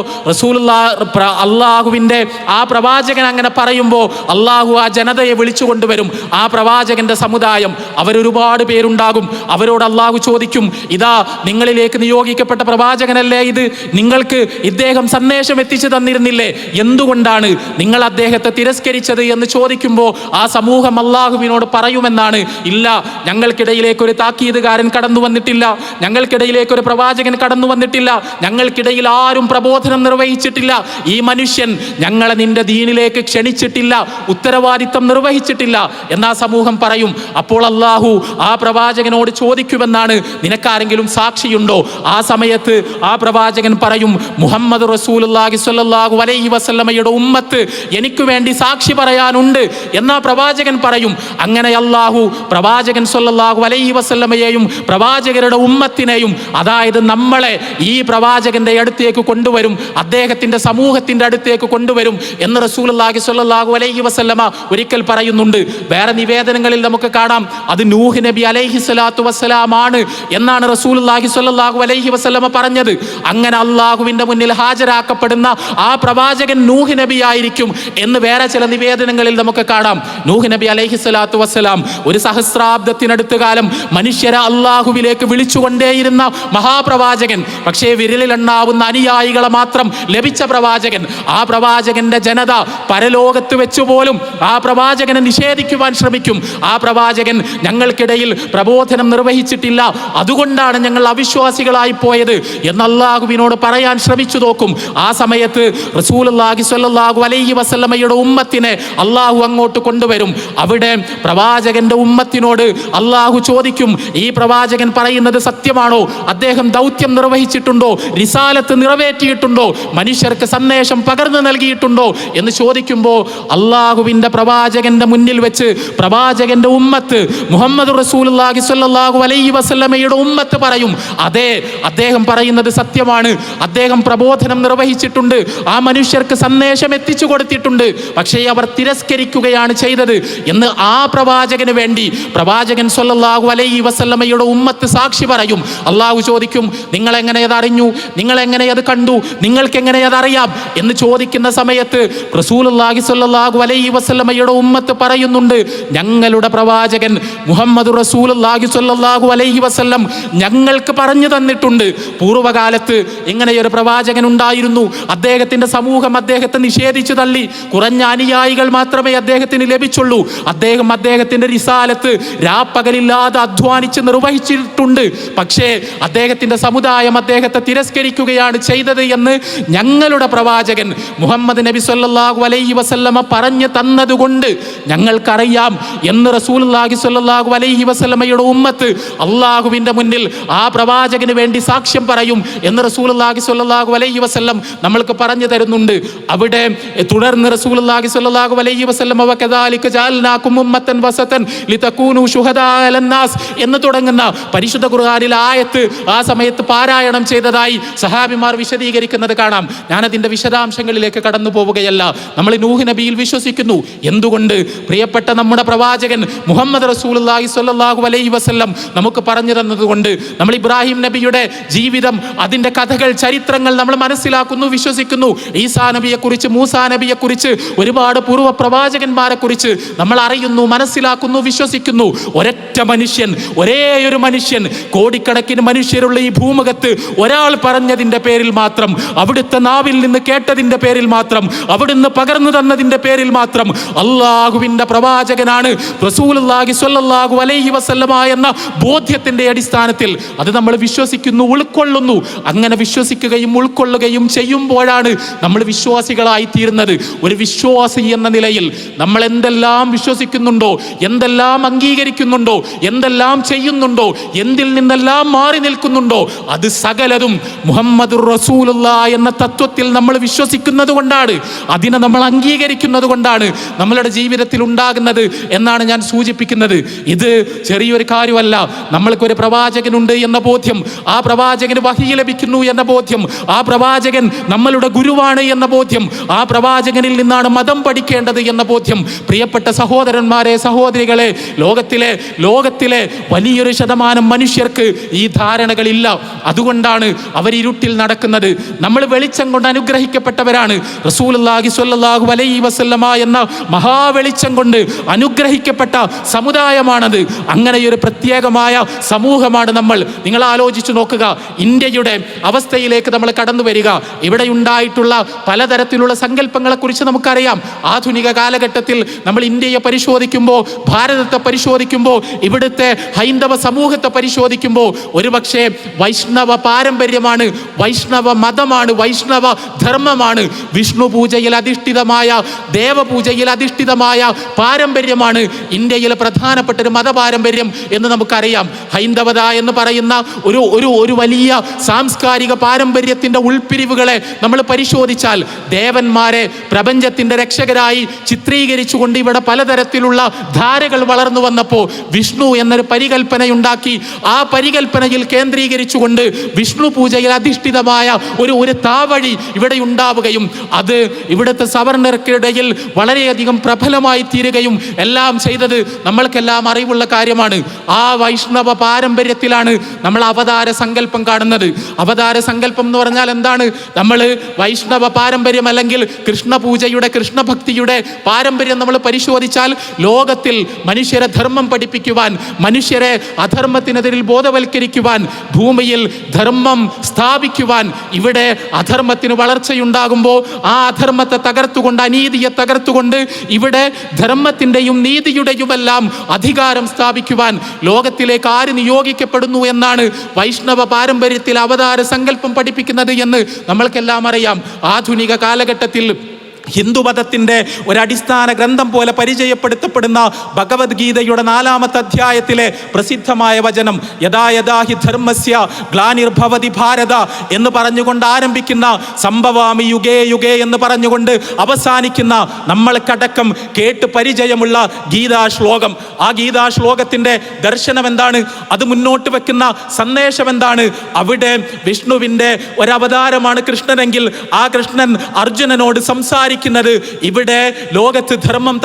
അള്ളാഹുവിൻ്റെ ആ പ്രവാചകൻ അങ്ങനെ പറയുമ്പോൾ അള്ളാഹു ആ ജനതയെ വിളിച്ചു കൊണ്ടുവരും. ആ പ്രവാചകന്റെ സമുദായം, അവരൊരുപാട് പേരുണ്ടാകും. അവരോട് അള്ളാഹു ചോദിക്കും, ഇതാ നിങ്ങളിലേക്ക് നിയോഗിക്കപ്പെട്ട പ്രവാചകനല്ലേ ഇത്? നിങ്ങൾക്ക് ഇദ്ദേഹം സന്ദേശം എത്തിച്ചു തന്നിരുന്നില്ലേ? എന്തുകൊണ്ടാണ് നിങ്ങൾ അദ്ദേഹത്തെ തിരസ്കരിച്ചത് എന്ന് ചോദിക്കുമ്പോൾ ആ സമൂഹം അള്ളാഹുവിനോട് പറയുമെന്നാണ്, ഇല്ല, ഞങ്ങൾക്കിടയിലേക്ക് ഒരു താക്കീതുകാരൻ കടന്നു വന്നിട്ടില്ല, ഞങ്ങൾക്കിടയിലേക്ക് ഒരു പ്രവാചകൻ കടന്നു വന്നിട്ടില്ല, ഞങ്ങൾക്കിടയിൽ ആരും പ്രബോധനം നിർവഹിച്ചിട്ടില്ല, ഈ മനുഷ്യൻ ഞങ്ങളെ നിന്റെ ദീനിലേക്ക് ക്ഷണിച്ചിട്ടില്ല, ഉത്തരവാദിത്തം നിർവഹിച്ചിട്ടില്ല. എന്നാ സമൂഹം പറയും. അപ്പോൾ അള്ളാഹു ആ പ്രവാചകനോട് ചോദിക്കുമെന്നാണ്, നിനക്കാരെങ്കിലും സാക്ഷിയുണ്ടോ? ആ സമയത്ത് ആ പ്രവാചകൻ പറയും, മുഹമ്മദ് റസൂലുള്ളാഹി സ്വല്ലല്ലാഹു അലൈഹി വസല്ലമയുടെ ഉമ്മത്ത് എനിക്ക് വേണ്ടി സാക്ഷി പറയാനുണ്ട് എന്നാ പ്രവാചകൻ പറയും. അങ്ങനെ അള്ളാഹു പ്രവാചകൻ സ്വല്ലല്ലാഹു അലൈഹി വസല്ലമയെയും പ്രവാചകരുടെ ഉമ്മത്തിനെയും, അതായത് നമ്മളെ ഈ പ്രവാചകന്റെ അടുത്തേക്ക് കൊണ്ടുവരും, അദ്ദേഹത്തിന്റെ സമൂഹത്തിന്റെ അടുത്തേക്ക് കൊണ്ടുവരും എന്ന് റസൂലുള്ളാഹി സ്വല്ലല്ലാഹു അലൈഹി വസല്ലമ ഒരിക്കൽ പറയുന്നുണ്ട്. വേറെ നിവേദനങ്ങളിൽ നമുക്ക് കാണാം അത് നൂഹ് നബി അലൈഹി സ്വലാത്തു വസ്സലാം ആണ് എന്നാണ് റസൂലുള്ളാഹി സ്വല്ലല്ലാഹു അലൈഹി വസല്ലമ പറഞ്ഞത്. അങ്ങനെ അള്ളാഹുവിന്റെ മുന്നിൽ ഹാജരാക്കപ്പെടുന്ന ആ പ്രവാചകൻ നൂഹ് നബി ആയിരിക്കും എന്ന് വേറെ ചില നിവേദനങ്ങളിൽ നമുക്ക് കാണാം. നൂഹ് നബി അലൈഹി സ്വലാത്തു വസ്സലാം ഒരു സഹസ്രാബ്ദത്തിനടുത്ത് കാലം മനുഷ്യരെ അള്ളാഹുവിലേക്ക് വിളിച്ചുകൊണ്ടേയിരുന്ന മഹാപ്രവാചകൻ. പക്ഷേ വിരലിലെണ്ണാവുന്ന അനുയായികളെ മാത്രം ലഭിച്ച പ്രവാചകൻ. ആ പ്രവാചകന്റെ ജനത പരലോകത്ത് വെച്ചു പോലും ആ പ്രവാചകനെ നിഷേധിക്കുവാൻ ശ്രമിക്കും. ആ പ്രവാചകൻ ഞങ്ങൾക്കിടയിൽ പ്രബോധനം നിർവഹിച്ചിട്ടില്ല, അതുകൊണ്ടാണ് ഞങ്ങൾ അവിശ്വാസികളായി പോയത് എന്ന് അല്ലാഹുവിനോട് പറയാൻ ശ്രമിച്ചു നോക്കും. ആ സമയത്ത് റസൂലുള്ളാഹി സ്വല്ലല്ലാഹു അലൈഹി വസല്ലമയുടെ ഉമ്മത്തിനെ അള്ളാഹു അങ്ങോട്ട് കൊണ്ടുവരും. അവിടെ പ്രവാചകന്റെ ഉമ്മത്തിനോട് അള്ളാഹു ചോദിക്കും, ഈ പ്രവാചകൻ പറയുന്നത് സത്യമാണോ? അദ്ദേഹം ദൗത്യം നിർവഹിച്ചിട്ടുണ്ടോ? റിസാലത്ത് നിറവേറ്റിയിട്ടുണ്ടോ? മനുഷ്യർക്ക് സന്ദേശം പകർന്നു നൽകിയിട്ടുണ്ടോ എന്ന് ചോദിക്കുമ്പോൾ അള്ളാഹുവിന്റെ പ്രവാചകന്റെ മുന്നിൽ വെച്ച് പ്രവാചകന്റെ ഉമ്മത്ത് മുഹമ്മദ് റസൂലുള്ളാഹി സ്വല്ലല്ലാഹു അലൈഹി വസല്ലമയുടെ ഉമ്മത്ത് പറയും, അതെ, അദ്ദേഹം പറയുന്നത് സത്യമാണ്, അദ്ദേഹം പ്രബോധനം നിർവഹിച്ചിട്ടുണ്ട്, ആ മനുഷ്യർക്ക് സന്ദേശം എത്തിച്ചു കൊടുത്തിട്ടുണ്ട്, പക്ഷേ അവർ തിരസ്കരിക്കുകയാണ് ചെയ്തത് എന്ന് ആ പ്രവാചകന് വേണ്ടി പ്രവാചകൻ സ്വല്ലല്ലാഹു അലൈഹി വസല്ലമയുടെ ഉമ്മത്ത് സാക്ഷി പറയും. അള്ളാഹു ചോദിക്കും, നിങ്ങൾ എങ്ങനെ അത് അറിഞ്ഞു? നിങ്ങൾ എങ്ങനെ അത് കണ്ടു? നിങ്ങൾക്ക് എങ്ങനെ അത് അറിയാം എന്ന് ചോദിക്കുന്ന സമയത്ത് റസൂലുള്ളാഹി സ്വല്ലല്ലാഹു അലൈഹി വസല്ലമയുടെ ഉമ്മത്ത് പറയുന്നുണ്ട്, ഞങ്ങളുടെ പ്രവാചകൻ മുഹമ്മദ് റസൂലുള്ളാഹി സ്വല്ലല്ലാഹു അലൈഹി വസല്ലം ഞങ്ങൾക്ക് പറഞ്ഞു തന്നിട്ടുണ്ട്. പൂർവ്വകാലത്ത് ഇങ്ങനെയൊരു പ്രവാചകൻ ഉണ്ടായിരുന്നു, അദ്ദേഹത്തിന്റെ സമൂഹം അദ്ദേഹത്തെ നിഷേധിച്ചു തള്ളി, കുറഞ്ഞ അനുയായികൾ മാത്രമേ അദ്ദേഹത്തിന് ലഭിച്ചുള്ളൂ. അദ്ദേഹത്തിന്റെ റിസാലത്ത് രാപ്പകലില്ലാതെ അധ്വാനിച്ച് നിർവഹിച്ചിട്ടുണ്ട്, പക്ഷേ അദ്ദേഹത്തിന്റെ സമുദായം അദ്ദേഹത്തെ തിരസ്കരിക്കുകയാണ് ചെയ്തത് എന്ന് ഞങ്ങളുടെ പ്രവാചകൻ മുഹമ്മദ് നബി സ്വല്ലല്ലാഹു അലൈഹി വസല്ലമ പറഞ്ഞു തന്നതുകൊണ്ട് ഞങ്ങൾക്കറിയാം എന്ന് റസൂലുള്ളാഹി സ്വല്ലല്ലാഹു അലൈഹി വസല്ലമയുടെ ഉമ്മത്ത് അള്ളാഹുവിന്റെ മുന്നിൽ ആ പ്രവാചകന് വേണ്ടി സാക്ഷ്യം പറയും എന്ന് റസൂലുള്ളാഹി സ്വല്ലല്ലാഹു അലൈഹി വസല്ലം നമ്മൾക്ക് പറഞ്ഞു തരുന്നുണ്ട്. അവിടെ തുടർന്ന് റസൂലുള്ളാഹി സ്വല്ലല്ലാഹു അലൈഹി വസല്ലം വകദാലിക ജഅൽനാകും ഉമ്മത്തൻ വസതൻ ലിതകൂനു ശുഹദാ അലന്നാസ് എന്ന് തുടങ്ങുന്ന പരിശുദ്ധ ഖുർആനിലെ ആയത്ത് ആ സമയത്ത് പാരായണം ചെയ്തതായി സഹാബിമാർ വിശദീകരിക്കുന്നത് കാണാം. ഞാനതിൻ്റെ വിശദാംശങ്ങളിലേക്ക് കടന്നു പോവുകയല്ല. നമ്മൾ നൂഹ് നബിയിൽ വിശ്വസിക്കുന്നു. എന്തുകൊണ്ട്? പ്രിയപ്പെട്ട നമ്മുടെ പ്രവാചകൻ മുഹമ്മദ് റസൂലുള്ളാഹി സ്വല്ലല്ലാഹു അലൈഹി വസല്ലം നമുക്ക് പറഞ്ഞു തന്നതുകൊണ്ട്. നമ്മൾ ഇബ്രാഹിം നബിയുടെ ജീവിതം, അതിൻ്റെ കഥകൾ, ചരിത്രങ്ങൾ നമ്മൾ മനസ്സിലാക്കുന്നു, വിശ്വസിക്കുന്നു. ഈസാ നബിയെക്കുറിച്ച്, മൂസാ നബിയെക്കുറിച്ച്, ഒരുപാട് പൂർവ്വ പ്രവാചകന്മാരെ കുറിച്ച് നമ്മൾ അറിയുന്നു, മനസ്സിലാക്കുന്നു, വിശ്വസിക്കുന്നു. ഒരൊറ്റ മനുഷ്യൻ, ഒരേ ഒരു മനുഷ്യൻ, കോടിക്കണക്കിന് മനുഷ്യരുള്ള ഈ ഭൂമുഖത്ത് ഒരാൾ പറഞ്ഞതിൻ്റെ പേരിൽ മാത്രം, അവിടുത്തെ നാവിൽ നിന്ന് കേട്ടതിൻ്റെ പേരിൽ മാത്രം, അവിടുന്ന് പകർന്നു തന്നതിൻ്റെ പേരിൽ മാത്രം അള്ളാഹുവിൻ്റെ പ്രവാചകനാണ് റസൂലുള്ളാഹി സ്വല്ലല്ലാഹു അലൈഹി വസല്ലമ എന്ന ബോധ്യത്തിൻ്റെ അടിസ്ഥാനത്തിൽ അത് നമ്മൾ വിശ്വസിക്കുന്നു, ഉൾക്കൊള്ളുന്നു. അങ്ങനെ വിശ്വസിക്കുകയും ഉൾക്കൊള്ളുകയും ചെയ്യുമ്പോഴാണ് നമ്മൾ വിശ്വാസികളായി തീരുന്നത്. ഒരു വിശ്വാസി എന്ന നിലയിൽ നമ്മൾ എന്തെല്ലാം വിശ്വസിക്കുന്നുണ്ടോ, എന്തെല്ലാം അംഗീകരിക്കുന്നുണ്ടോ, എന്തെല്ലാം ചെയ്യുന്നുണ്ടോ, എന്തിൽ നിന്നെല്ലാം മാറി നിൽക്കുന്നുണ്ടോ, അത് സകലതും മുഹമ്മദുർ റസൂലുള്ളാഹി എന്ന തത്വത്തിൽ നമ്മൾ വിശ്വസിക്കുന്നത് കൊണ്ടാണ്, അതിനെ നമ്മൾ അംഗീകരിക്കുന്നത് കൊണ്ടാണ് നമ്മളുടെ ജീവിതത്തിൽ ഉണ്ടാകുന്നത് എന്നാണ് ഞാൻ സൂചിപ്പിക്കുന്നത്. ഇത് ചെറിയൊരു കാര്യമല്ല. നമ്മൾക്കൊരു പ്രവാചകനുണ്ട് എന്ന ബോധ്യം, ആ പ്രവാചകന് വഹി ലഭിക്കുന്നു എന്ന ബോധ്യം, ആ പ്രവാചകൻ നമ്മളുടെ ഗുരുവാണ് എന്ന ബോധ്യം, ആ പ്രവാചകനിൽ നിന്നാണ് മതം പഠിക്കേണ്ടത് എന്ന ബോധ്യം. പ്രിയപ്പെട്ട സഹോദരന്മാരെ, സഹോദരികളെ, ലോകത്തിലെ വലിയൊരു ശതമാനം മനുഷ്യർക്ക് ഈ ധാരണകളില്ല. അതുകൊണ്ടാണ് അവർ ഇരുട്ടിൽ നടക്കുന്നത്. നമ്മൾ വെളിച്ചം കൊണ്ട് അനുഗ്രഹിക്കപ്പെട്ടവരാണ്. റസൂലുള്ളാഹി സ്വല്ലല്ലാഹു അലൈഹി വസല്ലമ എന്ന മഹാവെളിച്ചം കൊണ്ട് അനുഗ്രഹിക്കപ്പെട്ട സമുദായമാണത്. അങ്ങനെയൊരു പ്രത്യേകമായ സമൂഹമാണ് നമ്മൾ. നിങ്ങൾ ആലോചിച്ചു നോക്കുക, ഇന്ത്യയുടെ അവസ്ഥയിലേക്ക് നമ്മൾ കടന്നു വരിക. ഇവിടെ ഉണ്ടായിട്ടുള്ള പലതരത്തിലുള്ള സങ്കല്പങ്ങളെക്കുറിച്ച് നമുക്കറിയാം. ആധുനിക കാലഘട്ടത്തിൽ നമ്മൾ ഇന്ത്യയെ പരിശോധിക്കുമ്പോൾ, ഭാരതത്തെ പരിശോധിക്കുമ്പോൾ, ഇവിടുത്തെ ഹൈന്ദവ സമൂഹത്തെ പരിശോധിക്കുമ്പോൾ ഒരുപക്ഷെ വൈഷ്ണവ പാരമ്പര്യമാണ്, വൈഷ്ണവ മതമാണ്, വൈഷ്ണവ ധർമ്മമാണ്, വിഷ്ണു പൂജയിൽ അധിഷ്ഠിതമായ, ദേവപൂജയിൽ അധിഷ്ഠിതമായ പാരമ്പര്യമാണ് പാരമ്പര്യമാണ് ഇന്ത്യയിലെ പ്രധാനപ്പെട്ട ഒരു മതപാരമ്പര്യം എന്ന് നമുക്കറിയാം. ഹൈന്ദവത എന്ന് പറയുന്ന ഒരു വലിയ സാംസ്കാരിക പാരമ്പര്യത്തിൻ്റെ ഉൾപ്പിരിവുകളെ നമ്മൾ പരിശോധിച്ചാൽ ദേവന്മാരെ പ്രപഞ്ചത്തിൻ്റെ രക്ഷകരായി ചിത്രീകരിച്ചുകൊണ്ട് ഇവിടെ പലതരത്തിലുള്ള ധാരകൾ വളർന്നു വന്നപ്പോൾ വിഷ്ണു എന്നൊരു പരികൽപ്പനയുണ്ടാക്കി. ആ പരികൽപ്പനയിൽ കേന്ദ്രീകരിച്ചുകൊണ്ട് വിഷ്ണു പൂജയിൽ അധിഷ്ഠിതമായ ഒരു താവഴി ഇവിടെ ഉണ്ടാവുകയും അത് ഇവിടുത്തെ സവർണർക്കിടയിൽ വളരെയധികം പ്രബലമായി തീരുകയും എല്ലാം ചെയ്തത് നമ്മൾക്കെല്ലാം അറിവുള്ള കാര്യമാണ്. ആ വൈഷ്ണവ പാരമ്പര്യത്തിലാണ് നമ്മൾ അവതാര സങ്കല്പം കാണുന്നത്. അവതാര സങ്കല്പം എന്ന് പറഞ്ഞാൽ എന്താണ്? നമ്മൾ വൈഷ്ണവ പാരമ്പര്യം അല്ലെങ്കിൽ കൃഷ്ണപൂജയുടെ കൃഷ്ണഭക്തിയുടെ പാരമ്പര്യം നമ്മൾ പരിശോധിച്ചാൽ ലോകത്തിൽ മനുഷ്യരെ ധർമ്മം പഠിപ്പിക്കുവാൻ, മനുഷ്യരെ അധർമ്മത്തിനെതിരിൽ ബോധവൽക്കരിക്കുവാൻ, ഭൂമിയിൽ ധർമ്മം സ്ഥാപിക്കുവാൻ, ഇവിടെ അധർമ്മത്തിന് വളർച്ചയുണ്ടാകുമ്പോൾ ആ അധർമ്മത്തെ തകർത്തുകൊണ്ട്, അനീതിയെ തകർത്തുകൊണ്ട് ഇവിടെ ധർമ്മത്തിൻ്റെയും നീതിയുടെയുമെല്ലാം അധികാരം സ്ഥാപിക്കുവാൻ ലോകത്തിലേക്ക് ആര് നിയോഗിക്കപ്പെടുന്നു എന്നാണ് വൈഷ്ണവ പാരമ്പര്യത്തിൽ അവതാര സങ്കല്പം പഠിപ്പിക്കുന്നത് എന്ന് നമ്മൾക്കെല്ലാം അറിയാം. ആധുനിക കാലഘട്ടത്തിൽ ഹിന്ദുമതത്തിൻ്റെ ഒരടിസ്ഥാന ഗ്രന്ഥം പോലെ പരിചയപ്പെടുത്തപ്പെടുന്ന ഭഗവത്ഗീതയുടെ 4-ാമത്തെ അധ്യായത്തിലെ പ്രസിദ്ധമായ വചനം യഥാ യഥാ ഹി ധർമ്മസ്യ ഗ്ലാനിർഭവതി ഭാരത എന്ന് പറഞ്ഞുകൊണ്ട് ആരംഭിക്കുന്ന സംഭവാമി യുഗേ യുഗേ എന്ന് പറഞ്ഞുകൊണ്ട് അവസാനിക്കുന്ന നമ്മൾക്കടക്കം കേട്ട് പരിചയമുള്ള ഗീതാശ്ലോകം. ആ ഗീതാശ്ലോകത്തിൻ്റെ ദർശനം എന്താണ്? അത് മുന്നോട്ട് വെക്കുന്ന സന്ദേശം എന്താണ്? അവിടെ വിഷ്ണുവിൻ്റെ ഒരവതാരമാണ് കൃഷ്ണനെങ്കിൽ ആ കൃഷ്ണൻ അർജുനനോട് സംസാരിക്കുന്നത് ഇവിടെ ലോകത്ത് ധർമ്മം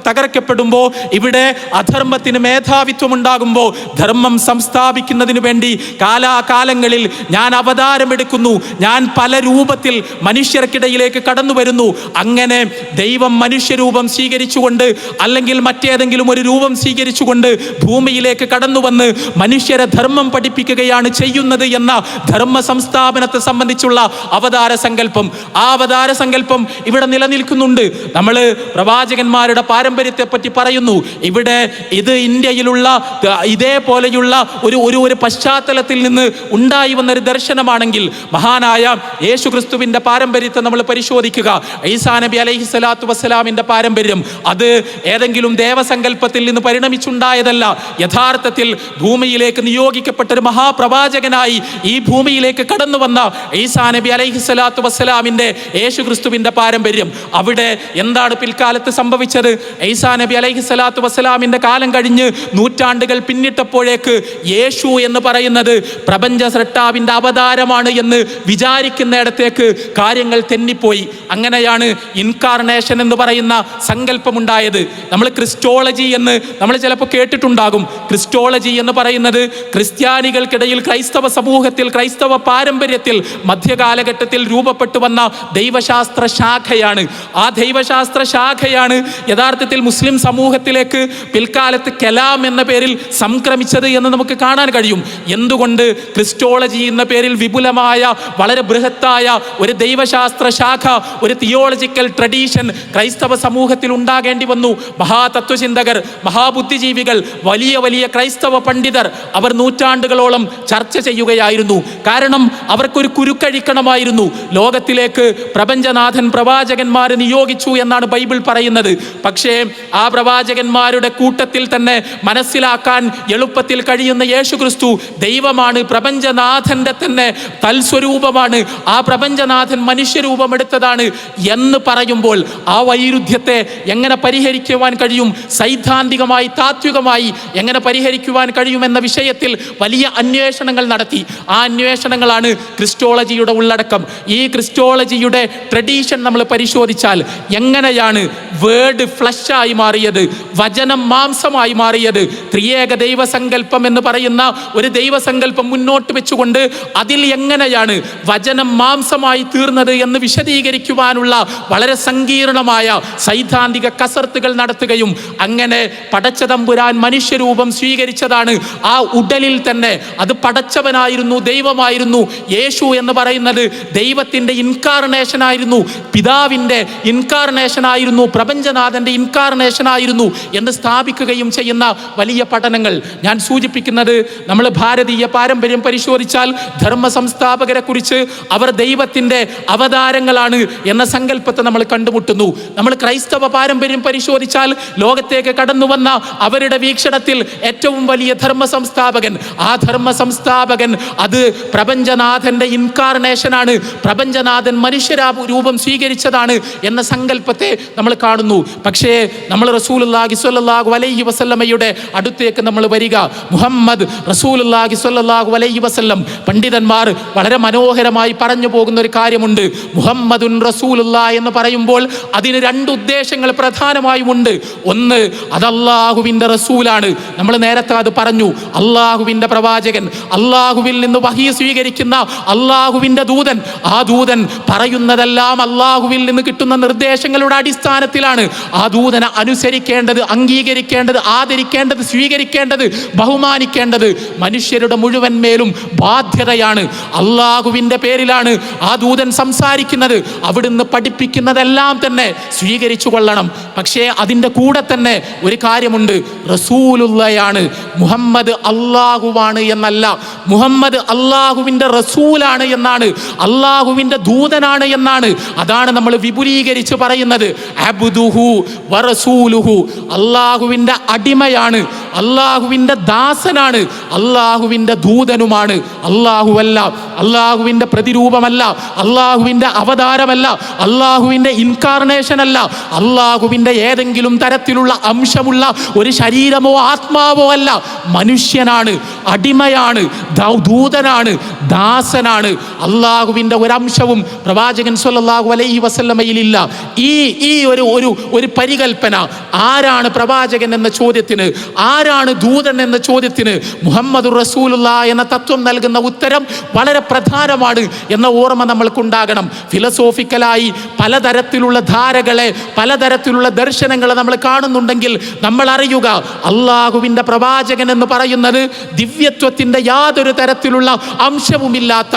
തകർക്കപ്പെടുമ്പോൾ, ഇവിടെ അധർമ്മത്തിന് മേധാവിത്വം ഉണ്ടാകുമ്പോൾ ധർമ്മം സംസ്ഥാപിക്കുന്നതിന് വേണ്ടി കാലാകാലങ്ങളിൽ ഞാൻ അവതാരമെടുക്കുന്നു, ഞാൻ പല രൂപത്തിൽ മനുഷ്യർക്കിടയിലേക്ക് കടന്നു വരുന്നു. അങ്ങനെ ദൈവം മനുഷ്യരൂപം സ്വീകരിച്ചുകൊണ്ട് അല്ലെങ്കിൽ മറ്റേതെങ്കിലും ഒരു രൂപം സ്വീകരിച്ചുകൊണ്ട് ഭൂമിയിലേക്ക് കടന്നു വന്ന് മനുഷ്യരെ ധർമ്മം പഠിപ്പിക്കുകയാണ് ചെയ്യുന്നത് എന്ന ധർമ്മ സംസ്ഥാപനത്തെ സംബന്ധിച്ചുള്ള അവതാര സങ്കല്പം. ആ അവതാര സങ്കല്പം ഇവിടെ നിലനിൽക്കുന്നുണ്ട്. നമ്മൾ പ്രവാചകന്മാരുടെ പാരമ്പര്യത്തെ പറ്റി പറയുന്നു. ഇവിടെ ഇത് ഇന്ത്യയിലുള്ള ഇതേപോലെയുള്ള ഒരു പശ്ചാത്തലത്തിൽ നിന്ന് ഉണ്ടായി വന്നൊരു ദർശനമാണെങ്കിൽ മഹാനായ യേശു ക്രിസ്തുവിൻ്റെ പാരമ്പര്യത്തെ നമ്മൾ പരിശോധിക്കുക. ഈസാ നബി അലൈഹി സ്വലാത്തു വസ്സലാമിൻ്റെ പാരമ്പര്യം അത് ഏതെങ്കിലും ദേവസങ്കല്പത്തിൽ നിന്ന് പരിണമിച്ചുണ്ടായതല്ല. യഥാർത്ഥത്തിൽ ഭൂമിയിലേക്ക് നിയോഗിക്കപ്പെട്ട ഒരു മഹാപ്രവാചകനായി ഈ ഭൂമിയിലേക്ക് കടന്നു വന്ന ഈസാ നബി അലൈഹി സ്വലാത്തു വസ്സലാമിൻ്റെ യേശു ക്രിസ്തുവിൻ്റെ പാരമ്പര്യം. അവിടെ എന്താണ് പിൽക്കാലത്ത് സംഭവിച്ചത്? ഈസാ നബി അലൈഹി സ്വലാത്തു വസ്സലാമിൻ്റെ കാലം കഴിഞ്ഞ് നൂറ്റാണ്ടുകൾ പിന്നിട്ടപ്പോഴേക്ക് യേശു എന്ന് പറയുന്നത് പ്രപഞ്ച സൃഷ്ടാവിൻ്റെ അവതാരമാണ് എന്ന് വിചാരിക്കുന്നിടത്തേക്ക് കാര്യങ്ങൾ തെന്നിപ്പോയി. അങ്ങനെയാണ് ഇൻകാർണേഷൻ എന്ന് പറയുന്ന സങ്കല്പമുണ്ടായത്. നമ്മൾ ക്രിസ്റ്റോളജി എന്ന് നമ്മൾ ചിലപ്പോൾ കേട്ടിട്ടുണ്ടാകും. ക്രിസ്റ്റോളജി എന്ന് പറയുന്നത് ക്രിസ്ത്യാനികൾക്കിടയിൽ, ക്രൈസ്തവ സമൂഹത്തിൽ, ക്രൈസ്തവ പാരമ്പര്യത്തിൽ മധ്യകാലഘട്ടത്തിൽ രൂപപ്പെട്ടു വന്ന ദൈവശാസ്ത്ര ശാഖയാണ്. ആ ദൈവശാസ്ത്ര ശാഖയാണ് യഥാർത്ഥത്തിൽ മുസ്ലിം സമൂഹത്തിലേക്ക് പിൽക്കാലത്ത് കലാം എന്ന പേരിൽ സംക്രമിച്ചത് എന്ന് നമുക്ക് കാണാൻ കഴിയും. എന്തുകൊണ്ട് ക്രിസ്റ്റോളജി എന്ന പേരിൽ വിപുലമായ വളരെ ബൃഹത്തായ ഒരു ദൈവശാസ്ത്ര ശാഖ, ഒരു തിയോളജിക്കൽ ട്രഡീഷൻ ക്രൈസ്തവ സമൂഹത്തിൽ ഉണ്ടാകേണ്ടി വന്നു? മഹാതത്വചിന്തകർ, മഹാബുദ്ധിജീവികൾ, വലിയ വലിയ ക്രൈസ്തവ പണ്ഡിതർ അവർ നൂറ്റാണ്ടുകളോളം ചർച്ച ചെയ്യുകയായിരുന്നു. കാരണം അവർക്കൊരു കുരുക്കഴിക്കണമായിരുന്നു. ലോകത്തിലേക്ക് പ്രപഞ്ചനാഥൻ പ്രവാചകന്മാരെ നിയോഗിച്ചു എന്നാണ് ബൈബിൾ പറയുന്നത്. പക്ഷേ ആ പ്രവാചകന്മാരുടെ കൂട്ടത്തിൽ തന്നെ മനസ്സിലാക്കാൻ എളുപ്പത്തിൽ കഴിയുന്ന യേശു ക്രിസ്തു ദൈവമാണ്, പ്രപഞ്ചനാഥൻ്റെ തന്നെ തൽസ്വരൂപമാണ്, ആ പ്രപഞ്ചനാഥൻ മനുഷ്യരൂപമെടുത്തതാണ് എന്ന് പറയുമ്പോൾ ആ വൈരുദ്ധ്യത്തെ എങ്ങനെ പരിഹരിക്കുവാൻ കഴിയും? സൈദ്ധാന്തികമായി, താത്വികമായി എങ്ങനെ പരിഹരിക്കുവാൻ കഴിയുമെന്ന വിഷയത്തിൽ വലിയ അന്വേഷണങ്ങൾ നടത്തി. ആ അന്വേഷണങ്ങളാണ് ക്രിസ്റ്റോളജിയുടെ ഉള്ളടക്കം. ഈ ക്രിസ്റ്റോളജിയുടെ ട്രഡീഷൻ നമ്മൾ പരിശോധിച്ചാൽ എങ്ങനെയാണ് വേർഡ് ഫ്ലഷായി മാറിയത്, വചനം മാംസമായി മാറിയത്, ത്രിയേക ദൈവസങ്കല്പം എന്ന് പറയുന്ന ഒരു ദൈവസങ്കല്പം മുന്നോട്ട് വെച്ചുകൊണ്ട് അതിൽ എങ്ങനെയാണ് വചനം മാംസമായി തീർന്നത് എന്ന് വിശദീകരിക്കുവാനുള്ള വളരെ സങ്കീർണമായ സൈദ്ധാന്തിക കസർത്തുകൾ നടത്തുകയും അങ്ങനെ പടച്ചതമ്പുരാൻ മനുഷ്യരൂപം സ്വീകരിച്ചതാണ്. ആ ഉടലിൽ തന്നെ അത് പടച്ചവനായിരുന്നു, ദൈവമായിരുന്നു. യേശു എന്ന് പറയുന്നത് ദൈവത്തിൻ്റെ ഇൻകാർണേഷൻ ആയിരുന്നു, പിതാവ് അള്ളാവിൻ്റെ ഇൻകാർണേഷനായിരുന്നു, പ്രപഞ്ചനാഥൻ്റെ ഇൻകാർണേഷനായിരുന്നു എന്ന് സ്ഥാപിക്കുകയും ചെയ്യുന്ന വലിയ പഠനങ്ങൾ. ഞാൻ സൂചിപ്പിക്കുന്നത്, നമ്മൾ ഭാരതീയ പാരമ്പര്യം പരിശോധിച്ചാൽ ധർമ്മ സംസ്ഥാപകരെ കുറിച്ച് അവർ ദൈവത്തിൻ്റെ അവതാരങ്ങളാണ് എന്ന സങ്കല്പത്തെ നമ്മൾ കണ്ടുമുട്ടുന്നു. നമ്മൾ ക്രൈസ്തവ പാരമ്പര്യം പരിശോധിച്ചാൽ ലോകത്തേക്ക് കടന്നു വന്ന അവരുടെ വീക്ഷണത്തിൽ ഏറ്റവും വലിയ ധർമ്മ സംസ്ഥാപകൻ, ആ ധർമ്മ സംസ്ഥാപകൻ അത് പ്രപഞ്ചനാഥൻ്റെ ഇൻകാർണേഷനാണ്, പ്രപഞ്ചനാഥൻ മനുഷ്യരൂപം സ്വീകരിച്ചതാണ് എന്ന സങ്കല്പത്തെ നമ്മൾ കാണുന്നു. പക്ഷേ നമ്മൾ റസൂലുള്ളാഹി സ്വല്ലല്ലാഹു അലൈഹി വസല്ലമയുടെ അടുത്തേക്ക് നമ്മൾ വരിക, മുഹമ്മദ് റസൂലുള്ളാഹി സ്വല്ലല്ലാഹു അലൈഹി വസല്ലം, പണ്ഡിതന്മാർ വളരെ മനോഹരമായി പറഞ്ഞു പോകുന്ന ഒരു കാര്യമുണ്ട്. മുഹമ്മദുൻ റസൂലുള്ളാഹ് എന്ന് പറയുമ്പോൾ അതിന് രണ്ട് ഉദ്ദേശങ്ങൾ പ്രധാനമായും ഉണ്ട്. ഒന്ന്, അത് അല്ലാഹുവിൻ്റെ റസൂലാണ്, നമ്മൾ നേരത്തെ അത് പറഞ്ഞു, അല്ലാഹുവിൻ്റെ പ്രവാചകൻ, അല്ലാഹുവിൽ നിന്ന് വഹി സ്വീകരിക്കുന്ന അല്ലാഹുവിൻ്റെ ദൂതൻ. ആ ദൂതൻ പറയുന്നതെല്ലാം അല്ലാഹുവിൽ നിന്ന് കിട്ടുന്ന നിർദ്ദേശങ്ങളുടെ അടിസ്ഥാനത്തിലാണ്. ആ ദൂതനെ അനുസരിക്കേണ്ടത്, അംഗീകരിക്കേണ്ടത്, ആദരിക്കേണ്ടത്, സ്വീകരിക്കേണ്ടത്, ബഹുമാനിക്കേണ്ടത് മനുഷ്യരുടെ മുഴുവൻ മേലും ബാധ്യതയാണ്. അല്ലാഹുവിൻ്റെ പേരിലാണ് ആ ദൂതൻ സംസാരിക്കുന്നത്. അവിടുന്ന് പഠിപ്പിക്കുന്നതെല്ലാം തന്നെ സ്വീകരിച്ചു കൊള്ളണം. പക്ഷേ അതിൻ്റെ കൂടെ തന്നെ ഒരു കാര്യമുണ്ട്, റസൂലുള്ളയാണ്. മുഹമ്മദ് അല്ലാഹുവാണ് എന്നല്ല, മുഹമ്മദ് അല്ലാഹുവിൻ്റെ റസൂലാണ് എന്നാണ്, അല്ലാഹുവിൻ്റെ ദൂതനാണ് എന്നാണ്. അതാണ് നമ്മൾ വിപുലീകരിച്ച് പറയുന്നത്. അബ്ദുഹു വറസൂലുഹു, അല്ലാഹുവിൻ്റെ അടിമയാണ്, അല്ലാഹുവിൻ്റെ ദാസനാണ്, അല്ലാഹുവിൻ്റെ ദൂതനുമാണ്. അല്ലാഹുവല്ല, അല്ലാഹുവിൻ്റെ പ്രതിരൂപമല്ല, അല്ലാഹുവിൻ്റെ അവതാരമല്ല, അല്ലാഹുവിൻ്റെ ഇൻകാർണേഷൻ അല്ല, അല്ലാഹുവിൻ്റെ ഏതെങ്കിലും തരത്തിലുള്ള അംശമുള്ള ഒരു ശരീരമോ ആത്മാവോ അല്ല. മനുഷ്യനാണ്, അടിമയാണ്, ദൂതനാണ്, ദാസനാണ്. അല്ലാഹുവിൻ്റെ ഒരംശവും പ്രവാചകൻ സ്വല്ലല്ലാഹു അലൈഹി വസല്ലമയിലില്ല. ഈ ഒരു പരികൽപ്പന, ആരാണ് പ്രവാചകൻ എന്ന ചോദ്യത്തിന്, ആരാണ് ദൂതൻ എന്ന ചോദ്യത്തിന് മുഹമ്മദുർ റസൂലുള്ളാഹ് എന്ന തത്വം നൽകുന്ന ഉത്തരം വളരെ പ്രധാനമാണ് എന്ന ഓർമ്മ നമ്മൾക്കുണ്ടാകണം. ഫിലോസോഫിക്കലായി പലതരത്തിലുള്ള ധാരകളെ, പലതരത്തിലുള്ള ദർശനങ്ങളെ നമ്മൾ കാണുന്നുണ്ടെങ്കിൽ നമ്മൾ അറിയുക, അല്ലാഹുവിൻ്റെ പ്രവാചകൻ എന്ന് പറയുന്നത് ദിവ്യത്വത്തിൻ്റെ യാതൊരു തരത്തിലുള്ള അംശവുമില്ലാത്ത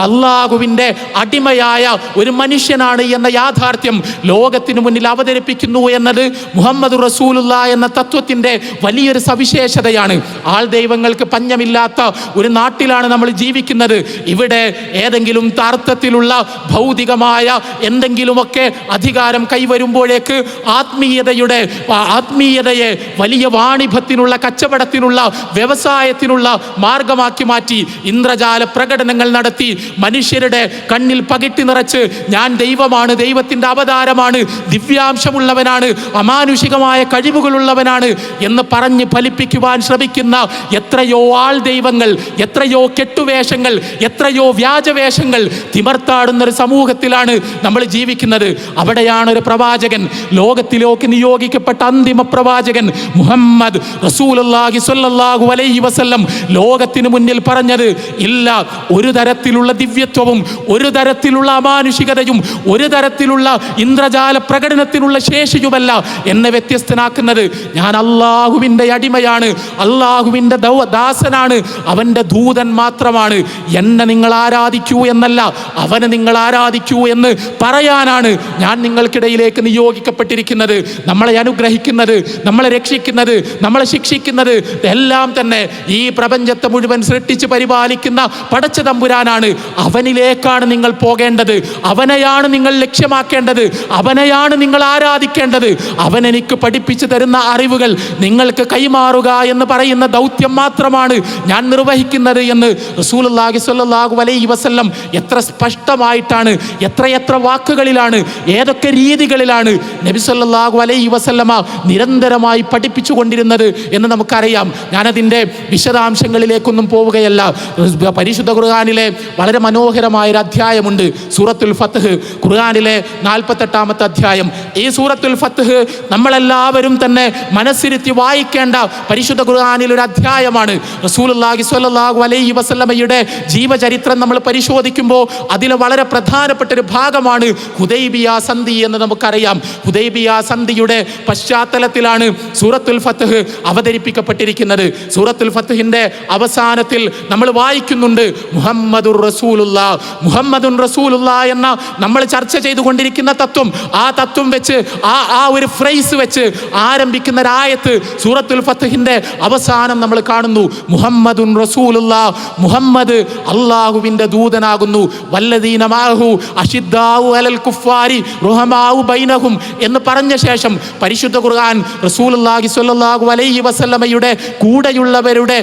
അല്ലാഹുവിൻ്റെ അടിമയായ ഒരു മനുഷ്യനാണ് എന്ന യാഥാർത്ഥ്യം ലോകത്തിന് മുന്നിൽ അവതരിപ്പിക്കുന്നു എന്നത് മുഹമ്മദ് റസൂലുള്ളാഹ് എന്ന തത്വത്തിൻ്റെ വലിയൊരു സവിശേഷതയാണ്. ആൾ ദൈവങ്ങൾക്ക് പഞ്ഞമില്ലാത്ത ഒരു നാട്ടിലാണ് നമ്മൾ ജീവിക്കുന്നത്. ഇവിടെ ഏതെങ്കിലും അർത്ഥത്തിലുള്ള ഭൗതികമായ എന്തെങ്കിലുമൊക്കെ അധികാരം കൈവരുമ്പോഴേക്ക് ആത്മീയതയെ വലിയ വാണിഭത്തിനുള്ള, കച്ചവടത്തിനുള്ള, വ്യവസായത്തിനുള്ള മാർഗമാക്കി മാറ്റി ഇന്ദ്രജാല പ്രകടനങ്ങൾ നടത്തി മനുഷ്യരുടെ കണ്ണിൽ പകിട്ടി നിറച്ച് ഞാൻ ദൈവമാണ്, ദൈവത്തിൻ്റെ അവതാരമാണ്, ദിവ്യാംശമുള്ളവനാണ്, അമാനുഷികമായ കഴിവുകളുള്ളവനാണ് എന്ന് പറഞ്ഞ് ഫലിപ്പിക്കുവാൻ ശ്രമിക്കുന്ന എത്രയോ ആൾ ദൈവങ്ങൾ, എത്രയോ കെട്ടുവേഷങ്ങൾ, എത്രയോ വ്യാജവേഷങ്ങൾ തിമർത്താടുന്ന ഒരു സമൂഹത്തിലാണ് നമ്മൾ ജീവിക്കുന്നത്. അവിടെയാണ് ഒരു പ്രവാചകൻ, ലോകത്തിലേക്ക് നിയോഗിക്കപ്പെട്ട അന്തിമ പ്രവാചകൻ മുഹമ്മദ് റസൂലുള്ളാഹി സ്വല്ലല്ലാഹു അലൈഹി വസല്ലം ലോകത്തിന് മുന്നിൽ പറഞ്ഞത്, ഇല്ല ഒരു തരത്തിലുള്ള ദിവ്യത്വവും, ഒരു തരത്തിലുള്ള അമാനുഷികതയും, ഒരു തരത്തിലുള്ള ഇന്ദ്രജാല പ്രകടനത്തിനുള്ള ശേഷിയുമല്ല എന്നെ വ്യത്യസ്തനാക്കുന്നത്. ഞാൻ അല്ലാഹുവിൻ്റെ അടിമയാണ്, അല്ലാഹുവിൻ്റെ ദാസനാണ്, അവൻ്റെ ദൂതൻ മാത്രമാണ്. എന്നെ നിങ്ങൾ ആരാധിക്കൂ എന്നല്ല, അവനെ നിങ്ങൾ ആരാധിക്കൂ എന്ന് പറയാനാണ് ഞാൻ നിങ്ങൾക്കിടയിലേക്ക് നിയോഗിക്കപ്പെട്ടിരിക്കുന്നത്. നമ്മളെ അനുഗ്രഹിക്കുന്നത്, നമ്മളെ രക്ഷിക്കുന്നത്, നമ്മളെ ശിക്ഷിക്കുന്നത് എല്ലാം തന്നെ ഈ പ്രപഞ്ചത്തെ മുഴുവൻ സൃഷ്ടിച്ച് പരിപാലിക്കുന്ന പടച്ച തമ്പുരാനാണ്. അവനിലേക്കാണ് നിങ്ങൾ പോകേണ്ടത്, അവനെയാണ് നിങ്ങൾ ലക്ഷ്യമാക്കേണ്ടത്, അവനെയാണ് നിങ്ങൾ ആരാധിക്കേണ്ടത്. അവൻ എനിക്ക് പഠിപ്പിച്ചു തരുന്ന അറിവുകൾ നിങ്ങൾക്ക് കൈമാറുക എന്ന് പറയുന്ന ദൗത്യം മാത്രമാണ് ഞാൻ നിർവഹിക്കുന്നത് എന്ന് റസൂലുള്ളാഹി സ്വല്ലല്ലാഹു അലൈഹി വസല്ലം എത്ര സ്പഷ്ടമായിട്ടാണ്, എത്രയെത്ര വാക്കുകളിലാണ്, ഏതൊക്കെ രീതികളിലാണ് നബി സല്ലല്ലാഹു അലൈഹി വസല്ലമ നിരന്തരമായി പഠിപ്പിച്ചു കൊണ്ടിരുന്നത് എന്ന് നമുക്കറിയാം. ഞാനതിൻ്റെ വിശദാംശങ്ങളിലേക്കൊന്നും പോവുകയല്ല. പരിശുദ്ധ ഖുർആനിലെ വളരെ മനോഹരമായൊരു അധ്യായമുണ്ട്, സൂറത്തുൽ ഫത്ഹ്, ഖുർആനിലെ 48-ാമത്തെ അധ്യായം. ഈ സൂറത്തുൽ ഫത്ഹ് നമ്മളെല്ലാവരും തന്നെ മനസ്സിരുത്തി വായിക്കേണ്ട പരിശുദ്ധ ഖുർആനിൽ ഒരു അധ്യായമാണ്. റസൂലുള്ളാഹി സ്വല്ലല്ലാഹു അലൈഹി വസല്ലമയുടെ ജീവചരിത്രം നമ്മൾ പരിശോധിക്കുമ്പോൾ അതിൽ വളരെ പ്രധാനപ്പെട്ട ഒരു ഭാഗമാണ് ഹുദൈബിയ സന്ധി എന്ന് നമുക്കറിയാം. ഹുദൈബിയ സന്ധിയുടെ പശ്ചാത്തലത്തിലാണ് സൂറത്തുൽ ഫത്ഹ് അവതരിപ്പിക്കപ്പെട്ടിരിക്കുന്നത്. സൂറത്തുൽ ഫത്ഹിന്റെ അവസാനത്തിൽ നമ്മൾ വായിക്കുന്നുണ്ട് മുഹമ്മദുർ റസൂലുള്ളാഹ്, മുഹമ്മദുൻ റസൂലുള്ളാഹ് എന്ന നമ്മൾ ചർച്ച ചെയ്തുകൊണ്ടിരിക്കുന്ന തത്വം, ആ തത്വം വെച്ച് ആ ഒരു ഫ്രേസ് വെച്ച് ആരംഭിക്കുന്ന ഒരായത്ത് സൂറത്തുൽ ഫത്ഹിന്റെ അവസാനം നമ്മൾ കാണുന്നു. മുഹമ്മദുൻ റസൂലുള്ളാഹ്, മുഹമ്മദ് അല്ലാഹുവിന്റെ ദൂതനാകുന്നു. വല്ലദീന മഅഹു അശിദ്ദാഉ അലൽ കുഫാരി റുഹമാഉ ബൈനഹും എന്ന് പറഞ്ഞ ശേഷം പരിശുദ്ധ ഖുർആൻ റസൂലുള്ളാഹി സ്വല്ലല്ലാഹു അലൈഹി വസല്ലമയുടെ കൂടെയുള്ളവരുടെ